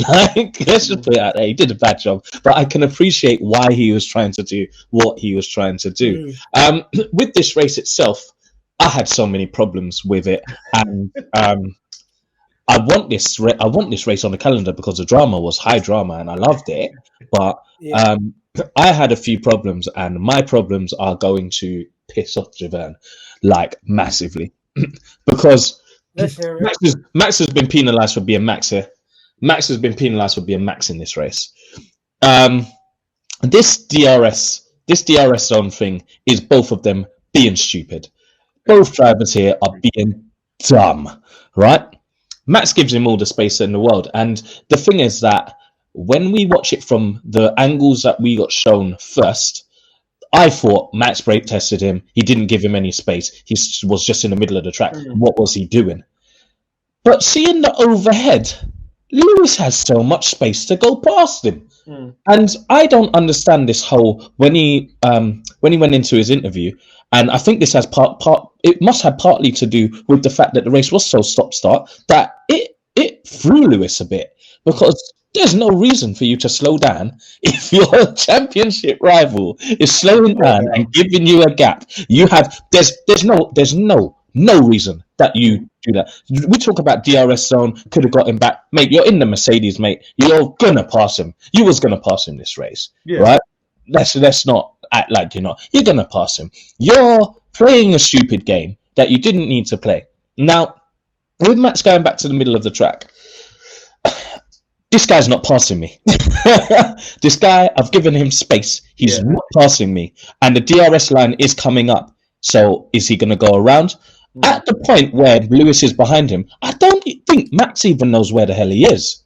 Like, let's just put it out there. He did a bad job. But I can appreciate why he was trying to do what he was trying to do. With this race itself, I had so many problems with it, and I want this race on the calendar because the drama was high drama, and I loved it. But I had a few problems, and my problems are going to piss off Javern like massively because Max has been penalised for being Max here. Max has been penalised for being Max in this race. This DRS zone thing is both of them being stupid. Both drivers here are being dumb, right? Max gives him all the space in the world. And the thing is that when we watch it from the angles that we got shown first, I thought Max brake tested him. He didn't give him any space. He was just in the middle of the track. What was he doing? But seeing the overhead, Lewis has so much space to go past him. And I don't understand this whole when he went into his interview, and I think this has it must have partly to do with the fact that the race was so stop-start that it threw Lewis a bit, because there's no reason for you to slow down if your championship rival is slowing down and giving you a gap. There's no reason that you do that. We talk about DRS zone, could have got him back. Mate, you're in the Mercedes, mate. You're going to pass him. You was going to pass him this race, right? Let's not act like you're not. You're going to pass him. You're playing a stupid game that you didn't need to play. Now, with Max going back to the middle of the track, this guy's not passing me. This guy, I've given him space. He's not passing me. And the DRS line is coming up. So is he going to go around? At the point where Lewis is behind him, I don't think Max even knows where the hell he is.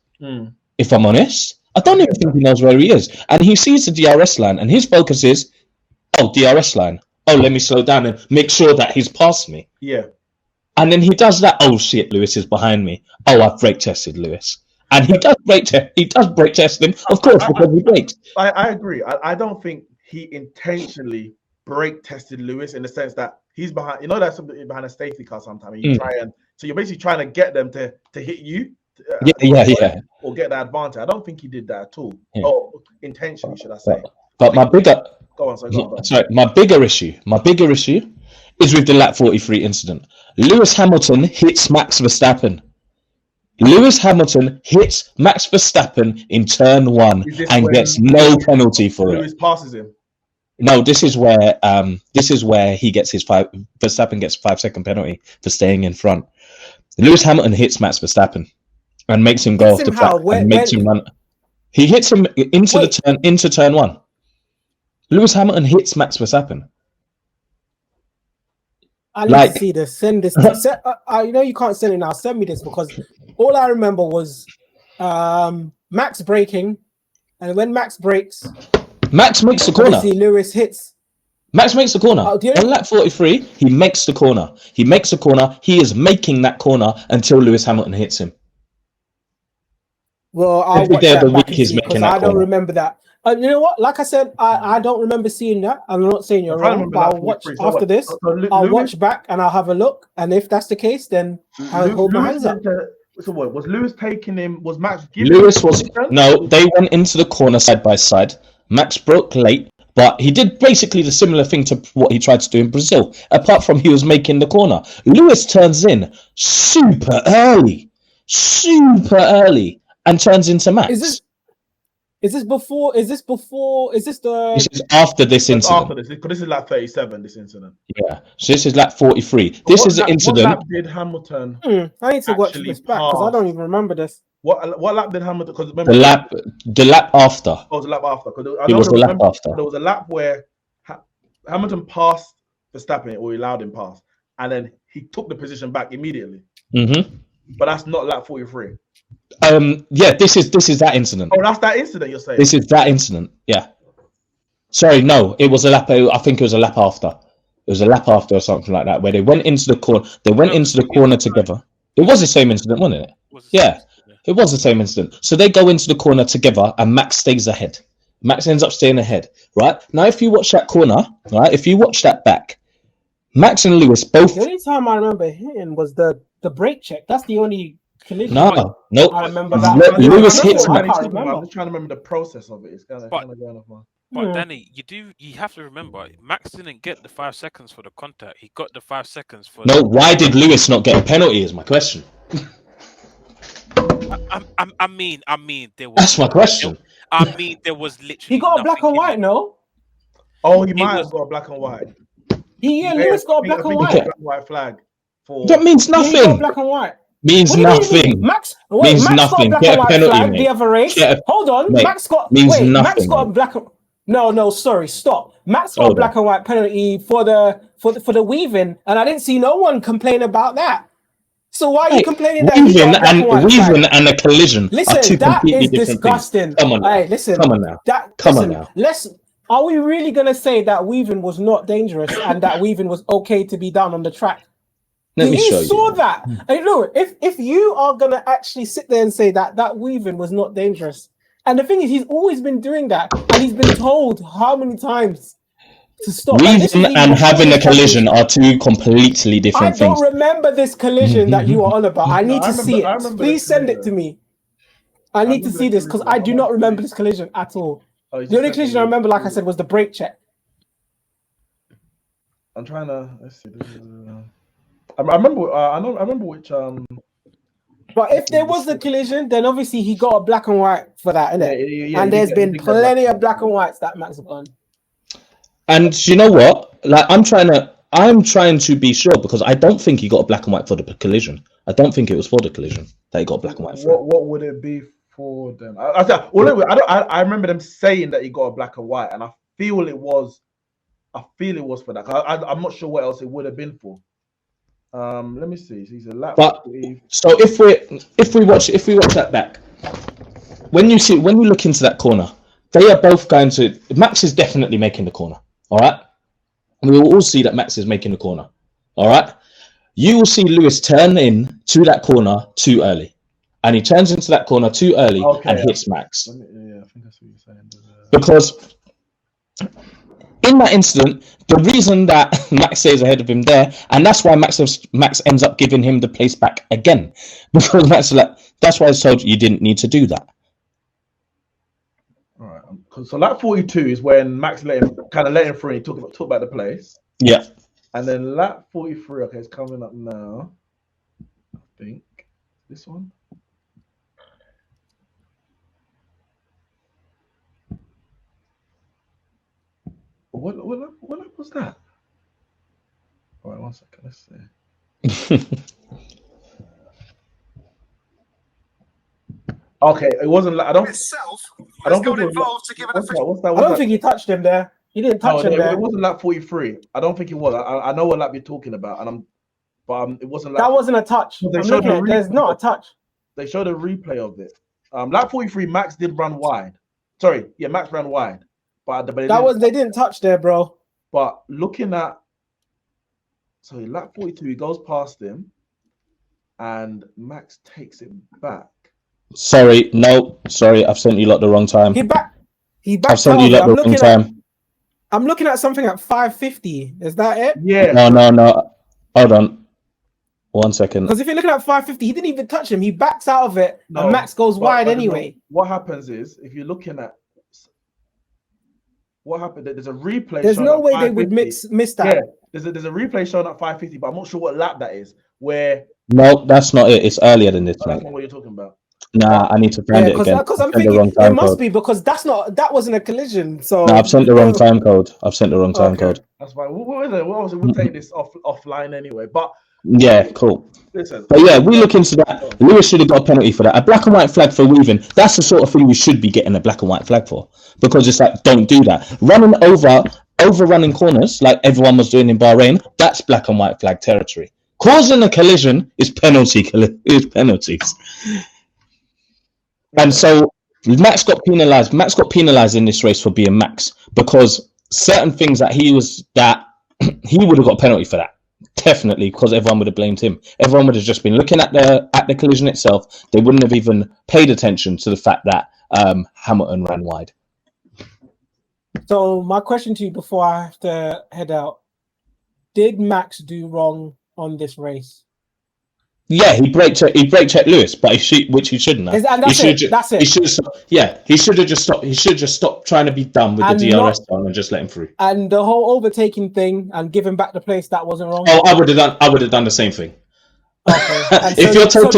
If I'm honest, I don't even think he knows where he is. And he sees the DRS line, and his focus is, oh, DRS line. Oh, let me slow down and make sure that he's past me. Yeah. And then he does that. Oh shit, Lewis is behind me. Oh, I've brake tested Lewis. And he does brake test him, of course, because he brakes. I agree. I don't think he intentionally brake tested Lewis in the sense that he's behind. You know, that's behind a safety car sometimes. And you try and so you're basically trying to get them to hit you. Or get that advantage. I don't think he did that at all. Or intentionally, should I say? But my bigger my bigger issue is with the lap 43 incident. Lewis Hamilton hits Max Verstappen. Lewis Hamilton hits Max Verstappen in turn 1 and gets no penalty for Lewis passes him. No, this is where he gets his Verstappen gets 5-second penalty for staying in front. Lewis Hamilton hits Max Verstappen and makes him go off the track and makes him run. He hits him into turn 1. Lewis Hamilton hits Max Verstappen. I need to see this. Send this. You know you can't send it now. Send me this, because all I remember was Max braking, and when Max brakes, Max makes the corner. Lewis hits. Max makes the corner. On lap 43, he makes the corner. He makes the corner. He is making that corner until Lewis Hamilton hits him. Well, I'll watch that back because I don't remember that. You know what? Like I said, I don't remember seeing that. I'm not saying you're wrong, but I'll watch after this. I'll watch back and I'll have a look. And if that's the case, then I'll hold my hands up. So what was Lewis taking him? Was Max giving Lewis was no? They went into the corner side by side. Max broke late, but he did basically the similar thing to what he tried to do in Brazil. Apart from he was making the corner, Lewis turns in super early, and turns into Max. Is this before? Is this the? This is after this incident. After this, because this is lap 37. This incident. Yeah, so this is lap 43. This is an incident. What lap did Hamilton? I need to watch this back because I don't even remember this. What lap did Hamilton? Because the lap after. Oh, the lap after. It was the lap after. There was a lap where Hamilton passed Verstappen, or he allowed him pass, and then he took the position back immediately. Mm-hmm. But that's not lap 43. Yeah, this is that incident. Oh, that's that incident you're saying. This is that incident. Yeah. Sorry, no, it was a lap. I think it was a lap after. It was a lap after or something like that, where they went into the corner. They went into the corner together. It was the same incident, wasn't it? Yeah, it was the same incident. So they go into the corner together, and Max stays ahead. Max ends up staying ahead. Right now, if you watch that corner, right, if you watch that back, Max and Lewis both. The only time I remember hitting was the brake check. That's the only collision. No. I remember that. Lewis hits I Max. can't remember. I'm just trying to remember the process of it. It's kind of going off my. But Danny, you have to remember, Max didn't get the 5 seconds for the contact. He got the 5 seconds for. No, why did Lewis not get a penalty? Is my question. I mean, there was. That's my question. I mean, there was literally. He got a black and white, no? Oh, he might have got a black and white. Lewis got a black and white. Black and white flag. That means He got nothing. black and white. Means nothing. Max Means nothing. got a black Get and a white penalty, flag mate. the other race. Hold on, mate, Max got means Max nothing, got a mate. black. No, sorry, stop. Max got a black and white penalty for the weaving, and I didn't see no one complain about that. So why are you complaining that he got a black and white flag? Weaving and a collision are two Listen, that completely is different disgusting. things. Come on, now. Hey, listen. Come on now. Come on now. Are we really gonna say that weaving was not dangerous and that weaving was okay to be done on the track? Let me show you. You saw that. Hey, look, if you are gonna actually sit there and say that weaving was not dangerous, and the thing is, he's always been doing that, and he's been told how many times to stop. Weaving and having a collision are two completely different things. I don't remember this collision that you are on about. I need to see it. Please send it to me. I need to see this because I do not remember this collision at all. The only collision I remember, like I said, was the brake check. I'm trying to. Let's see. I remember. I remember which. But if there was a collision, then obviously he got a black and white for that, innit? Yeah, and there's been plenty of black and whites that Max have gone. And you know what? Like I'm trying to be sure because I don't think he got a black and white for the collision. I don't think it was for the collision that he got a black and white for. What would it be for then? I remember them saying that he got a black and white, and I feel it was for that. I'm not sure what else it would have been for. Let me see. He's a lap. But so if we watch that back, when you look into that corner, they are both going to. Max is definitely making the corner. All right, and we will all see that Max is making the corner. All right, you will see Lewis turn in to that corner too early, and he turns into that corner too early and hits Max. I think that's what you're saying. Because in that incident, the reason that Max stays ahead of him there, and that's why Max ends up giving him the place back again, because that's why I told you didn't need to do that. All right. So lap 42 is when Max let him through. And he took back the place. Yeah. And then lap 43. Okay, it's coming up now. I think this one. What was that? All right, 1 second. Let's see. Okay, it wasn't. I don't think it was. I don't think he touched him there. He didn't touch him there. It wasn't lap 43. I don't think it was. I know what lap you're talking about, but it wasn't. That wasn't a touch. There's not a touch. They showed a replay of it. Lap 43, Max did run wide. Sorry, yeah, Max ran wide, but they didn't touch there, bro. But looking at lap 42, he goes past him, and Max takes it back. Sorry, I've sent you lot the wrong time. He backed. I've sent you lot the wrong time. I'm looking at something at 550. Is that it? Yeah. No. Hold on. 1 second. Because if you're looking at 550, he didn't even touch him. He backs out of it, and Max goes wide anyway. What happens is, if you're looking at what happened, there's a replay. There's no way they would miss that. Yeah, there's a replay showing at 550, but I'm not sure what lap that is. Where? No, that's not it. It's earlier than this, mate. That's not what you're talking about. Nah, I need to find it again. Because I'm thinking it must be because that wasn't a collision. So no, I've sent the wrong time code. code. That's fine. We'll take this offline anyway. But yeah, cool. Listen, but yeah, we look into that. Lewis should have got a penalty for that. A black and white flag for weaving. That's the sort of thing we should be getting a black and white flag for, because it's like, don't do that. Running overrunning corners like everyone was doing in Bahrain. That's black and white flag territory. Causing a collision is penalties. And so Max got penalized. Max got penalized in this race for being Max because certain things that he would have got a penalty for that. Definitely, because everyone would have blamed him. Everyone would have just been looking at the collision itself. They wouldn't have even paid attention to the fact that Hamilton ran wide. So my question to you before I have to head out: did Max do wrong on this race? Yeah, he brake checked Lewis, but which he shouldn't have. And that's it. That's it. He should have just stopped. He should just stop trying to be dumb with the DRS on and just let him through. And the whole overtaking thing and giving back the place, that wasn't wrong. Oh, I would have done the same thing. Okay. If you're told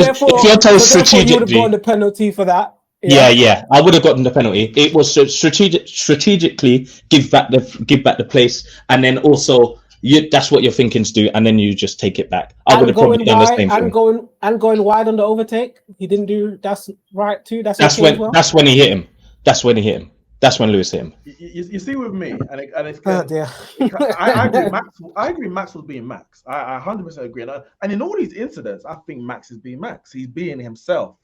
strategically, you would have gotten the penalty for that. Yeah, I would have gotten the penalty. It was strategically give back the place, and then also that's what you're thinking to do, and then you just take it back. I would have probably done the same thing. And going wide on the overtake, he didn't do. That's right too. That's when he hit him. That's when Lewis hit him. You see with me, and it's oh dear. I agree. Max was being Max. I 100% agree. And in all these incidents, I think Max is being Max. He's being himself.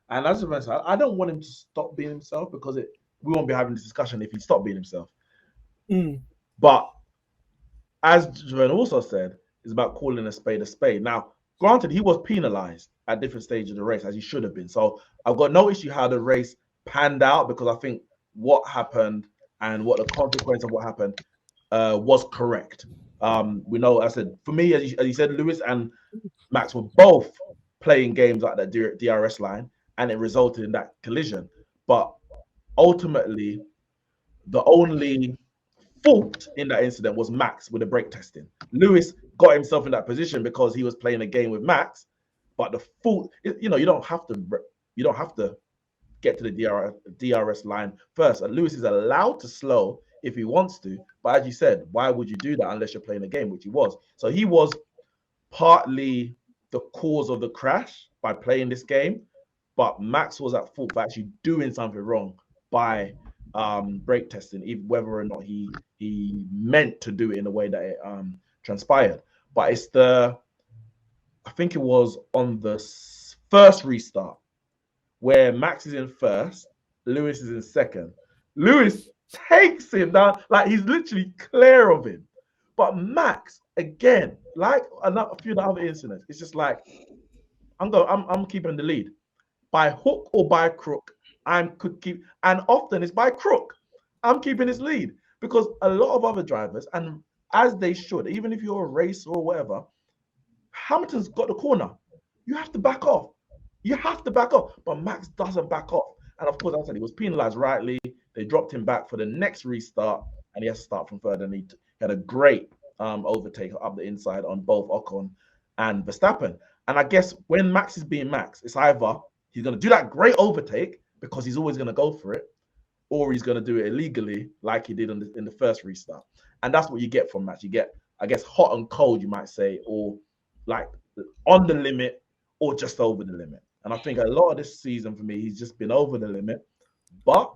And as a said, I don't want him to stop being himself because we won't be having this discussion if he stopped being himself. But as Javon also said, it's about calling a spade a spade. Now, granted, he was penalized at different stages of the race, as he should have been. So I've got no issue how the race panned out because I think what happened and what the consequence of what happened was correct. We know, I said, for me, as you said, Lewis and Max were both playing games like that DRS line, and it resulted in that collision. But ultimately, the only fault in that incident was Max with the brake testing. Lewis got himself in that position because he was playing a game with Max. But the fault, you don't have to get to the DRS line first. And Lewis is allowed to slow if he wants to. But as you said, why would you do that unless you're playing a game, which he was? So he was partly the cause of the crash by playing this game. But Max was at fault for actually doing something wrong by brake testing, even whether or not he meant to do it in a way that it transpired. But I think it was on the first restart where Max is in first, Lewis is in second. Lewis takes him down, like he's literally clear of him. But Max, again, like a few of the other incidents, it's just like I'm keeping the lead. By hook or by crook, and often it's by crook. I'm keeping his lead because a lot of other drivers, and as they should, even if you're a racer or whatever, Hamilton's got the corner. You have to back off. But Max doesn't back off. And of course, I said he was penalized rightly. They dropped him back for the next restart, and he has to start from third. And he had a great overtake up the inside on both Ocon and Verstappen. And I guess when Max is being Max, it's either he's going to do that great overtake because he's always going to go for it, or he's going to do it illegally like he did in the first restart. And that's what you get from Max. You get, I guess, hot and cold, you might say, or like on the limit or just over the limit. And I think a lot of this season for me, he's just been over the limit. But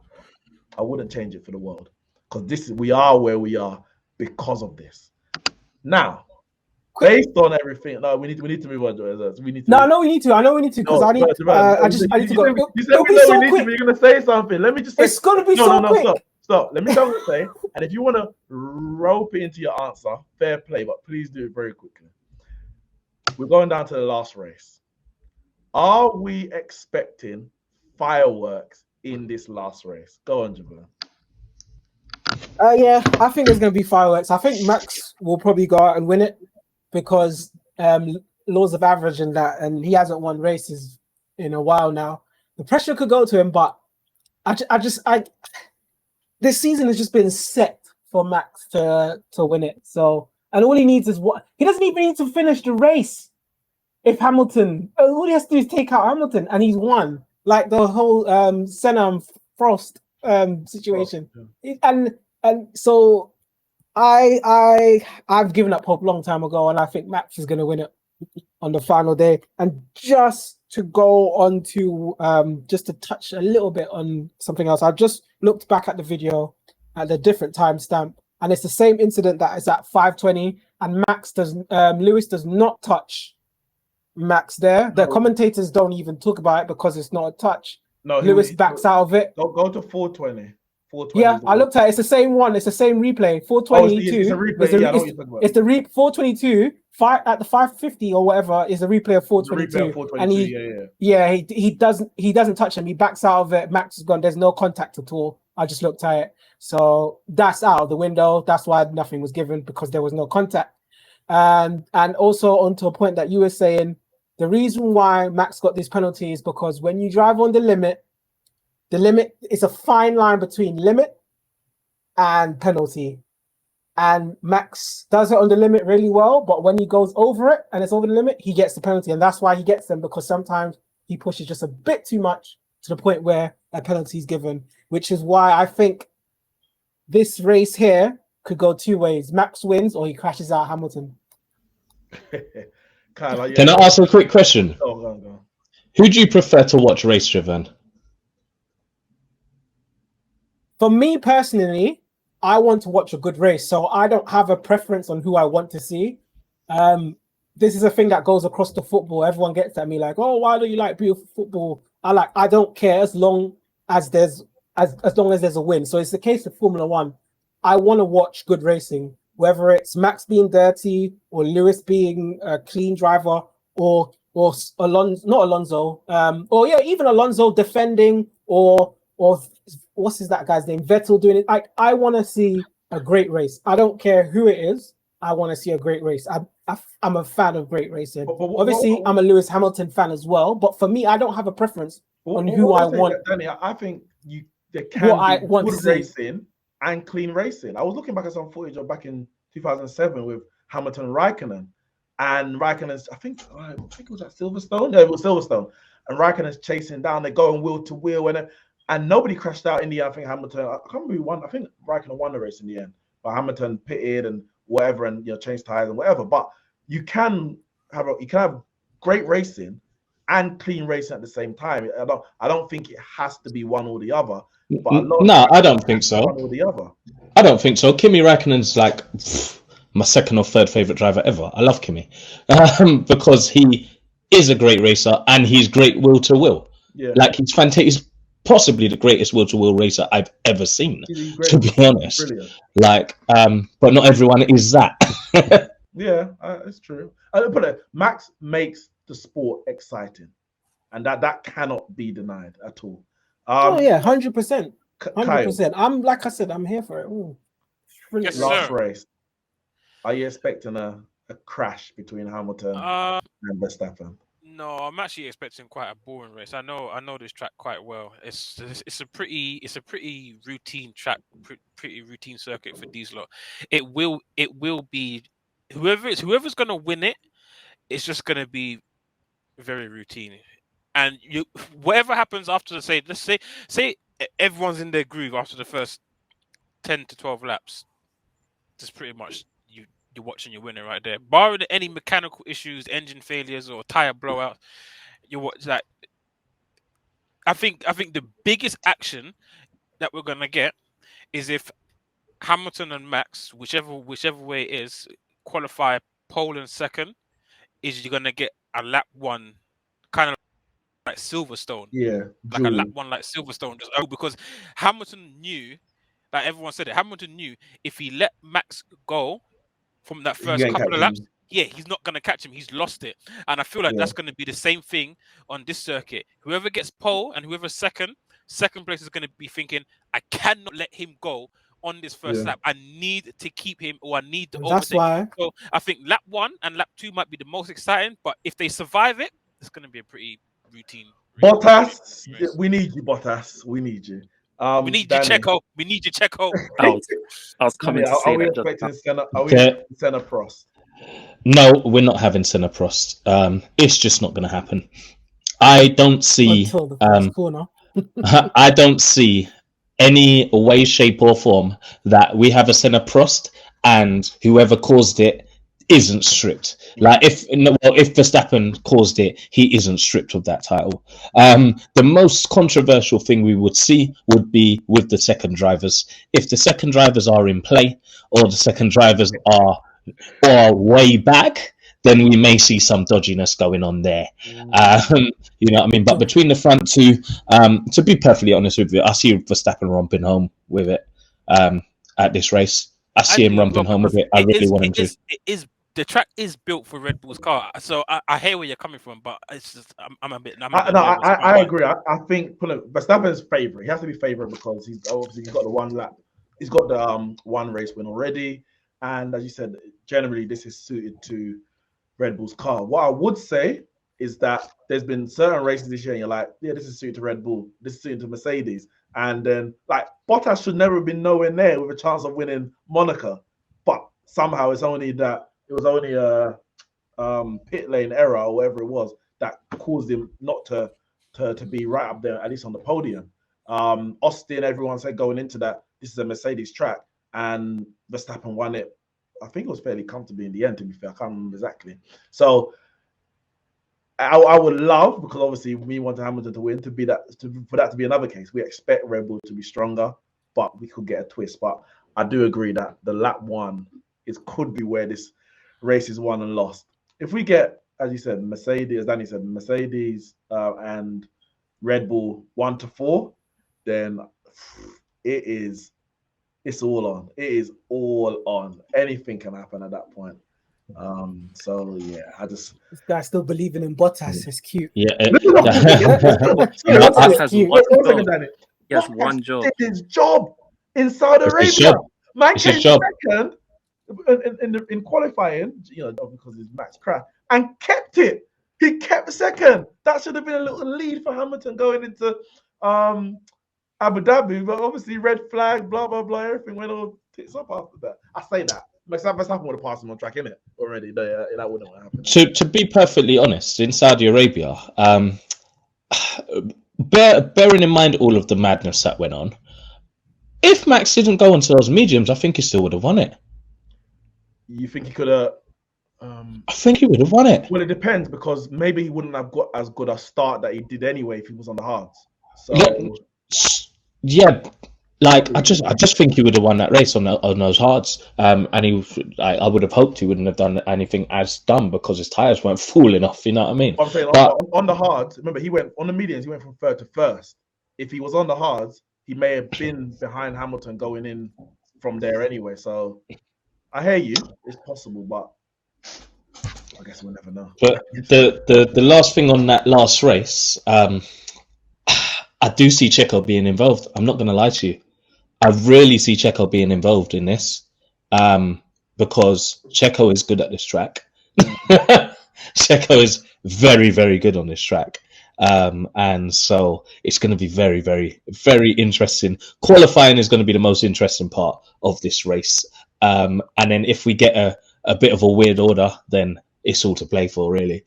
I wouldn't change it for the world because we are where we are because of this. Now, based on everything, no, we need to move on. I know we need to because I need to go. You said you're gonna say something. Let me just say it's gonna be quick. Stop. Let me go and say, and if you want to rope it into your answer, fair play, but please do it very quickly. We're going down to the last race. Are we expecting fireworks in this last race? Go on, Javan. Yeah, I think there's going to be fireworks. I think Max will probably go out and win it because laws of average and that, and he hasn't won races in a while now. The pressure could go to him, but this season has just been set for Max to win it. So, and all he needs is what he doesn't even need to finish the race. If Hamilton, all he has to do is take out Hamilton, and he's won. Like the whole Senna and Frost situation, and so I've given up hope a long time ago, and I think Max is going to win it on the final day. And just to go on to just to touch a little bit on something else, I just looked back at the video at a different timestamp, and it's the same incident that is at 5:20, and Lewis does not touch Max there. The No. commentators don't even talk about it because it's not a touch. No, Lewis backs out of it. Go to 420. 420. Yeah, I looked at it. It's the same one. It's the same replay. 422. It's a replay. Yeah, I know what you're talking about. It's the 422. At the 550 or whatever is a replay of 422. And he doesn't touch him. He backs out of it. Max is gone. There's no contact at all. I just looked at it. So that's out of the window. That's why nothing was given, because there was no contact. And also onto a point that you were saying, the reason why Max got this penalty is because when you drive on the limit is a fine line between limit and penalty. And Max does it on the limit really well, but when he goes over it and it's over the limit, he gets the penalty. And that's why he gets them, because sometimes he pushes just a bit too much to the point where a penalty is given, which is why I think this race here could go two ways. Max wins or he crashes out Hamilton. Kyle, Can I ask a quick question? Go. Who do you prefer to watch race driven? For me personally, I want to watch a good race, so I don't have a preference on who I want to see. This is a thing that goes across the football. Everyone gets at me like, "Oh, why do you like beautiful football?" I don't care as long as there's a win. So it's the case of Formula One. I want to watch good racing, whether it's Max being dirty or Lewis being a clean driver, or Alonso, even Alonso defending, or what's that guy's name? Vettel doing it. I want to see a great race. I don't care who it is. I want to see a great race. I'm a fan of great racing. Obviously, I'm a Lewis Hamilton fan as well. But for me, I don't have a preference on who I want. Danny, I think there can be good racing and clean racing. I was looking back at some footage of back in 2007 with Hamilton Raikkonen, and Raikkonen's I think it was at Silverstone. Yeah, it was Silverstone, and Raikkonen's chasing down. They're going wheel to wheel, and nobody crashed out in the end. I think Hamilton. I can't remember who won. I think Raikkonen won the race in the end, but Hamilton pitted and whatever, and changed tires and whatever. But you can have great racing and clean racing at the same time. I don't think it has to be one or the other. But no, I don't think so. One or the other. I don't think so. Kimi Räikkönen's like my second or third favorite driver ever. I love Kimi because he is a great racer and he's great wheel to wheel. Yeah, like he's fantastic. He's possibly the greatest wheel to wheel racer I've ever seen. To be honest, brilliant. But not everyone is that. Yeah, it's true. But Max makes the sport exciting, and that cannot be denied at all. 100%. 100%. I'm like I said, I'm here for it. Ooh, yes, last sir. race. Are you expecting a crash between Hamilton and Verstappen? No, I'm actually expecting quite a boring race. I know this track quite well. It's a pretty routine track, pretty routine circuit for these lot. It will be whoever's gonna win it. It's just gonna be very routine. And whatever happens after let's say everyone's in their groove after the first 10 to 12 laps, just pretty much you're watching your winner right there. Barring any mechanical issues, engine failures, or tire blowouts, you watch that. I think the biggest action that we're gonna get is if Hamilton and Max, whichever way it is, qualify pole and second, is you're gonna get a lap one kind of like Silverstone. Yeah, like a lap one like Silverstone, just because Hamilton knew, like everyone said it, Hamilton knew if he let Max go from that first couple of laps, he's not going to catch him. He's lost it. And I feel like that's going to be the same thing on this circuit. Whoever gets pole and whoever's second place is going to be thinking, I cannot let him go on this first lap. I need to keep him, or I need to overtake. That's why. So I think lap 1 and lap 2 might be the most exciting, but if they survive it, it's going to be a pretty routine. Bottas, we need you, Bottas. We need you. We need you, Checo. We need you, Checo. I was coming to say are we that. expecting Senna Prost? No, we're not having Senna Prost. It's just not going to happen. I don't see. Until the first corner. I don't see any way, shape, or form that we have a Senna Prost and whoever caused it isn't stripped. Like if Verstappen caused it, he isn't stripped of that title. The most controversial thing we would see would be with the second drivers. If the second drivers are in play, or the second drivers are way back, then we may see some dodginess going on there. You know what I mean? But between the front two, to be perfectly honest with you, I see Verstappen romping home with it at this race. I see him romping home with it. I really want him to. The track is built for Red Bull's car, so I hear where you're coming from, but it's just I'm a bit. I agree. I think Verstappen's favorite. He has to be favorite because he's got the one lap. He's got the one race win already, and as you said, generally this is suited to Red Bull's car. What I would say is that there's been certain races this year, and you're like, yeah, this is suited to Red Bull, this is suited to Mercedes, and then like Bottas should never have been nowhere near with a chance of winning Monaco, but somehow it was only a pit lane error or whatever it was that caused him not to be right up there, at least on the podium. Austin, everyone said going into that, this is a Mercedes track, and Verstappen won it. I think it was fairly comfortably in the end, to be fair. I can't remember exactly. So I would love, because obviously we want Hamilton to win, for that to be another case. We expect Red Bull to be stronger, but we could get a twist. But I do agree that the lap one could be where this race is won and lost. If we get, as you said, Mercedes, as Danny said, Mercedes and Red Bull 1 to 4, then it's all on. It is all on. Anything can happen at that point. So yeah, this guy still believing in Bottas is cute. Yeah. Bottas has one job. Did his job in Saudi Arabia. Man came second in qualifying, because his Max crashed, and kept it. He kept second. That should have been a little lead for Hamilton going into Abu Dhabi, but obviously red flag, blah blah blah, everything went all tits up after that. I say that Verstappen would have passed him on track, innit? Already, that wouldn't have happened. To be perfectly honest, in Saudi Arabia, bearing in mind all of the madness that went on, if Max didn't go onto those mediums, I think he still would have won it. You think he could have? I think he would have won it. Well, it depends, because maybe he wouldn't have got as good a start that he did anyway if he was on the hards. So yeah, like I just think he would have won that race on those hards. And I would have hoped he wouldn't have done anything as dumb because his tires weren't falling off. You know what I mean? I'm saying on the hards. Remember, he went on the mediums. He went from third to first. If he was on the hards, he may have been behind Hamilton going in from there anyway. So I hear you. It's possible, but I guess we'll never know. But the last thing on that last race, I do see Checo being involved. I'm not going to lie to you. I really see Checo being involved in this because Checo is good at this track. Checo is very, very good on this track. And so it's going to be very, very, very interesting. Qualifying is going to be the most interesting part of this race. And then if we get a bit of a weird order, then it's all to play for, really.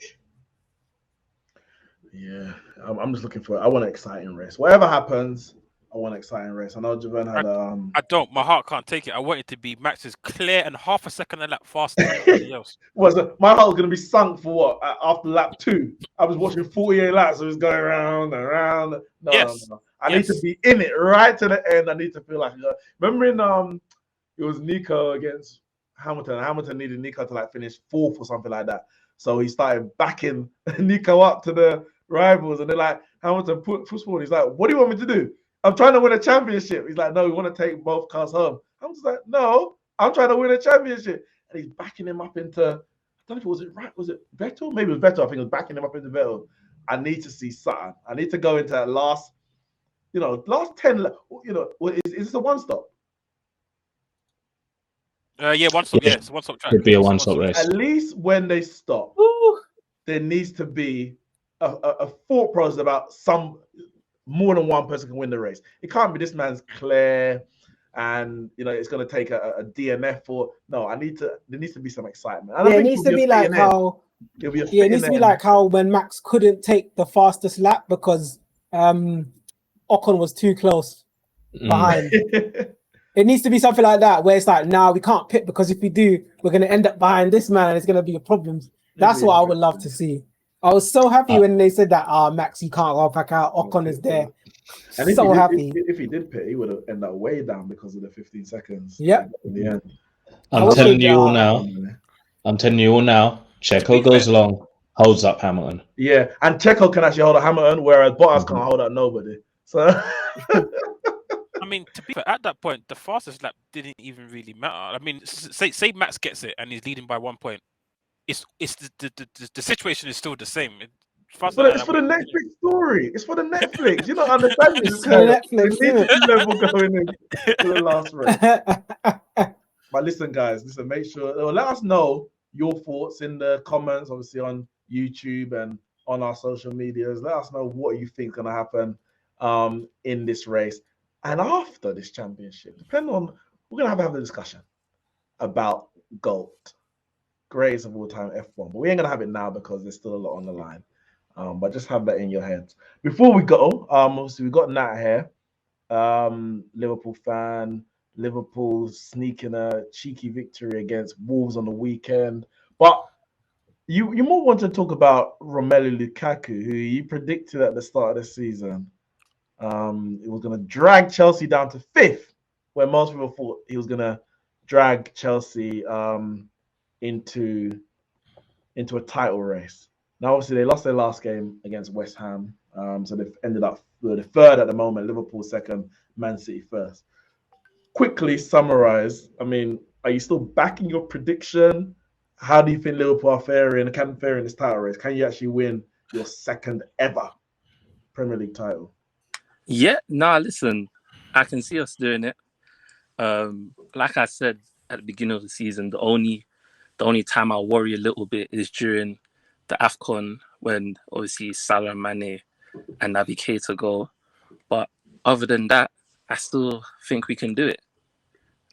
Yeah, I'm just looking for it. I want an exciting race. Whatever happens, I want an exciting race. I know Javan had I don't. My heart can't take it. I want it to be Max's clear and half a second a lap faster than anybody else. My heart was going to be sunk for what? After lap 2. I was watching 48 laps. So it was going around and around. No. I need to be in it right to the end. I need to feel like... Remember it was Nico against Hamilton. Hamilton needed Nico to finish 4th or something like that. So he started backing Nico up to the rivals, and they're like, Hamilton push forward. He's like, what do you want me to do? I'm trying to win a championship. He's like, no, we want to take both cars home. I'm just like, no, I'm trying to win a championship. And he's backing him up into, I don't know if was it Vettel? Maybe it was Vettel. I think it was backing him up into Vettel. I need to see something. I need to go into that last 10, is this a one stop? Yeah, one stop. Yeah, it's a one stop track. Could be a one stop race. At least when they stop, there needs to be a thought process about more than one person can win the race. It can't be this man's clear, and it's going to take a DNF for. No, there needs to be some excitement. It needs to be like how. It needs to be like how when Max couldn't take the fastest lap because Ocon was too close behind. It needs to be something like that where it's like, nah, we can't pit because if we do, we're going to end up behind this man and it's going to be a problem. That's what I would love to see. I was so happy when they said that, Max, you can't go back out. Ocon is there. And so happy. If he did pit, he would have ended up way down because of the 15 seconds. Yeah. In the end. I'm telling you all now. Checo goes long, holds up Hamilton. Yeah, and Checo can actually hold a Hamilton, whereas Bottas can't hold up nobody. So, I mean, to be fair, at that point, the fastest lap didn't even really matter. I mean, say Max gets it and he's leading by 1 point. It's the situation is still the same. it's for the Netflix story. It's for the Netflix. You're not understanding this for the Netflix, We need isn't to level going in to the last race. But listen, guys, make sure let us know your thoughts in the comments, obviously on YouTube and on our social medias. Let us know what you think is going to happen in this race and after this championship. Depending on, we're going to have a discussion about GOAT, greatest of all time F1. But we ain't going to have it now because there's still a lot on the line. But just have that in your heads. Before we go, obviously we got Nat here, Liverpool fan. Liverpool sneaking a cheeky victory against Wolves on the weekend. But you more want to talk about Romelu Lukaku, who you predicted at the start of the season. It was going to drag Chelsea down to 5th, where most people thought he was going to drag Chelsea into a title race. Now, obviously, they lost their last game against West Ham. So they've ended up the 3rd at the moment, Liverpool 2nd, Man City 1st. Quickly summarize, I mean, are you still backing your prediction? How do you think Liverpool can fare in this title race? Can you actually win your 2nd ever Premier League title? Yeah, listen, I can see us doing it. Like I said at the beginning of the season, the only time I worry a little bit is during the AFCON when obviously Salah, Mane and Naby Keita go. But other than that, I still think we can do it.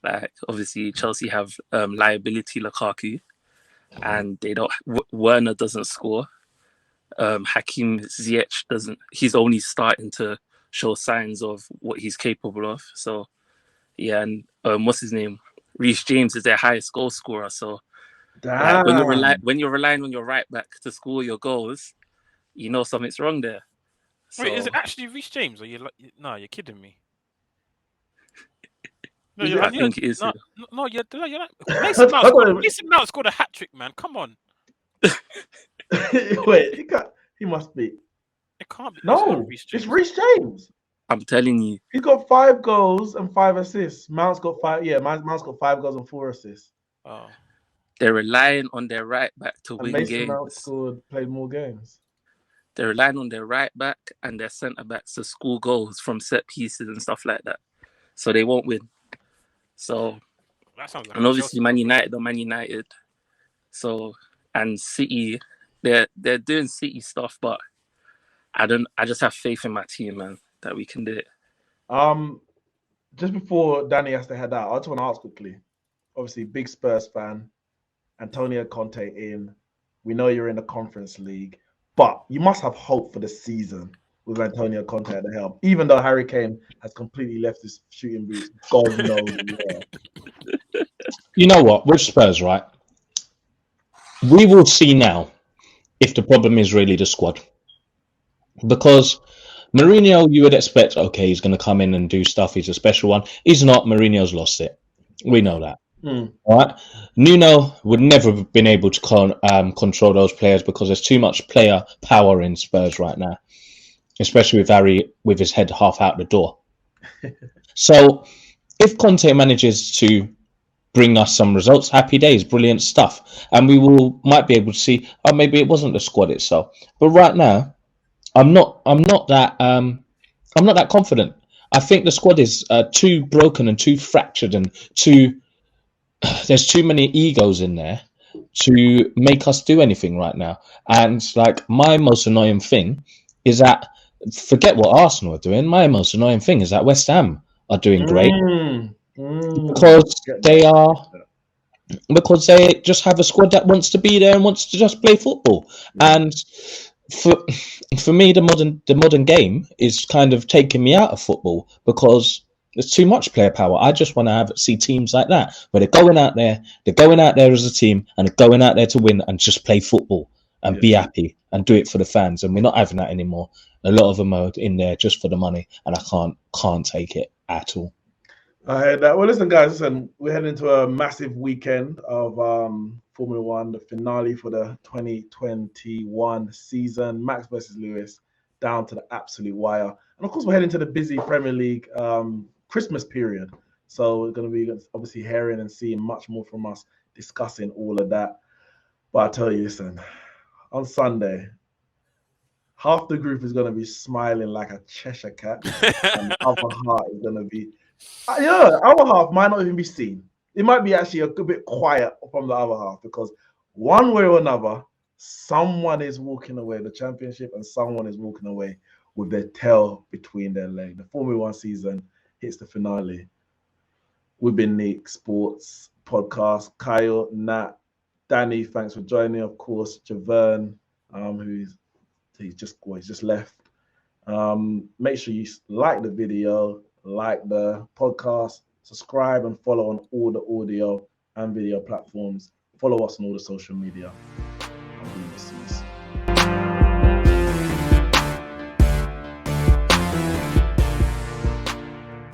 Like, obviously, Chelsea have liability Lukaku, and they don't. Werner doesn't score. Hakim Ziyech doesn't. He's only starting to show signs of what he's capable of. So, yeah, and what's his name? Reece James is their highest goal scorer. So, like, when you're relying on your right back to score your goals, you know something's wrong there. Wait, is it actually Reece James? Or you're kidding me? No, I think it is. No, you're not. Mason Mount scored a hat trick, man. Come on. Wait, he must be. It can't be. No, it's Reece James. I'm telling you. He's got 5 goals and 5 assists. Mount's got 5. Yeah, Mount's got 5 goals and 4 assists. Oh. They're relying on their right back to win Mason games. Mount played more games. They're relying on their right back and their centre backs to score goals from set pieces and stuff like that. So they won't win. So, that sounds like and obviously Man United. So, and City, they're doing City stuff, but I just have faith in my team, man, that we can do it. Just before Danny has to head out, I just want to ask quickly. Obviously, big Spurs fan, Antonio Conte in. We know you're in the Conference League, but you must have hope for the season with Antonio Conte at the helm, even though Harry Kane has completely left his shooting boots. God knows where. You know what? With Spurs, right? We will see now if the problem is really the squad. Because Mourinho, you would expect, okay, he's going to come in and do stuff. He's a special one. He's not. Mourinho's lost it. We know that. All right. Nuno would never have been able to control those players because there's too much player power in Spurs right now, especially with Harry with his head half out the door. So if Conte manages to bring us some results, happy days, brilliant stuff. And we might be able to see, oh, maybe it wasn't the squad itself. But right now, I'm not that confident. I think the squad is too broken and too fractured and there's too many egos in there to make us do anything right now. And like my most annoying thing is that, forget what Arsenal are doing, my most annoying thing is that West Ham are doing great because they just have a squad that wants to be there and wants to just play football. And for me, the modern game is kind of taking me out of football because there's too much player power. I just want to see teams like that where they're going out there as a team and they're going out there to win and just play football and be happy and do it for the fans. And we're not having that anymore. A lot of them are in there just for the money, and I can't take it at all. I heard that. Well, listen, guys, we're heading into a massive weekend of Formula One, the finale for the 2021 season, Max versus Lewis, down to the absolute wire. And of course, we're heading to the busy Premier League Christmas period. So we're going to be obviously hearing and seeing much more from us discussing all of that. But I tell you, listen, on Sunday, half the group is going to be smiling like a Cheshire cat, and the other half is going to be, our half might not even be seen. It might be actually a good bit quiet from the other half because one way or another, someone is walking away the championship and someone is walking away with their tail between their legs. The Formula One season hits the finale. We've been Neeks Sports Podcast. Kyle, Nat, Danny, thanks for joining. Of course, Javern, he's just left. Make sure you like the video, like the podcast, subscribe and follow on all the audio and video platforms. Follow us on all the social media. I'll be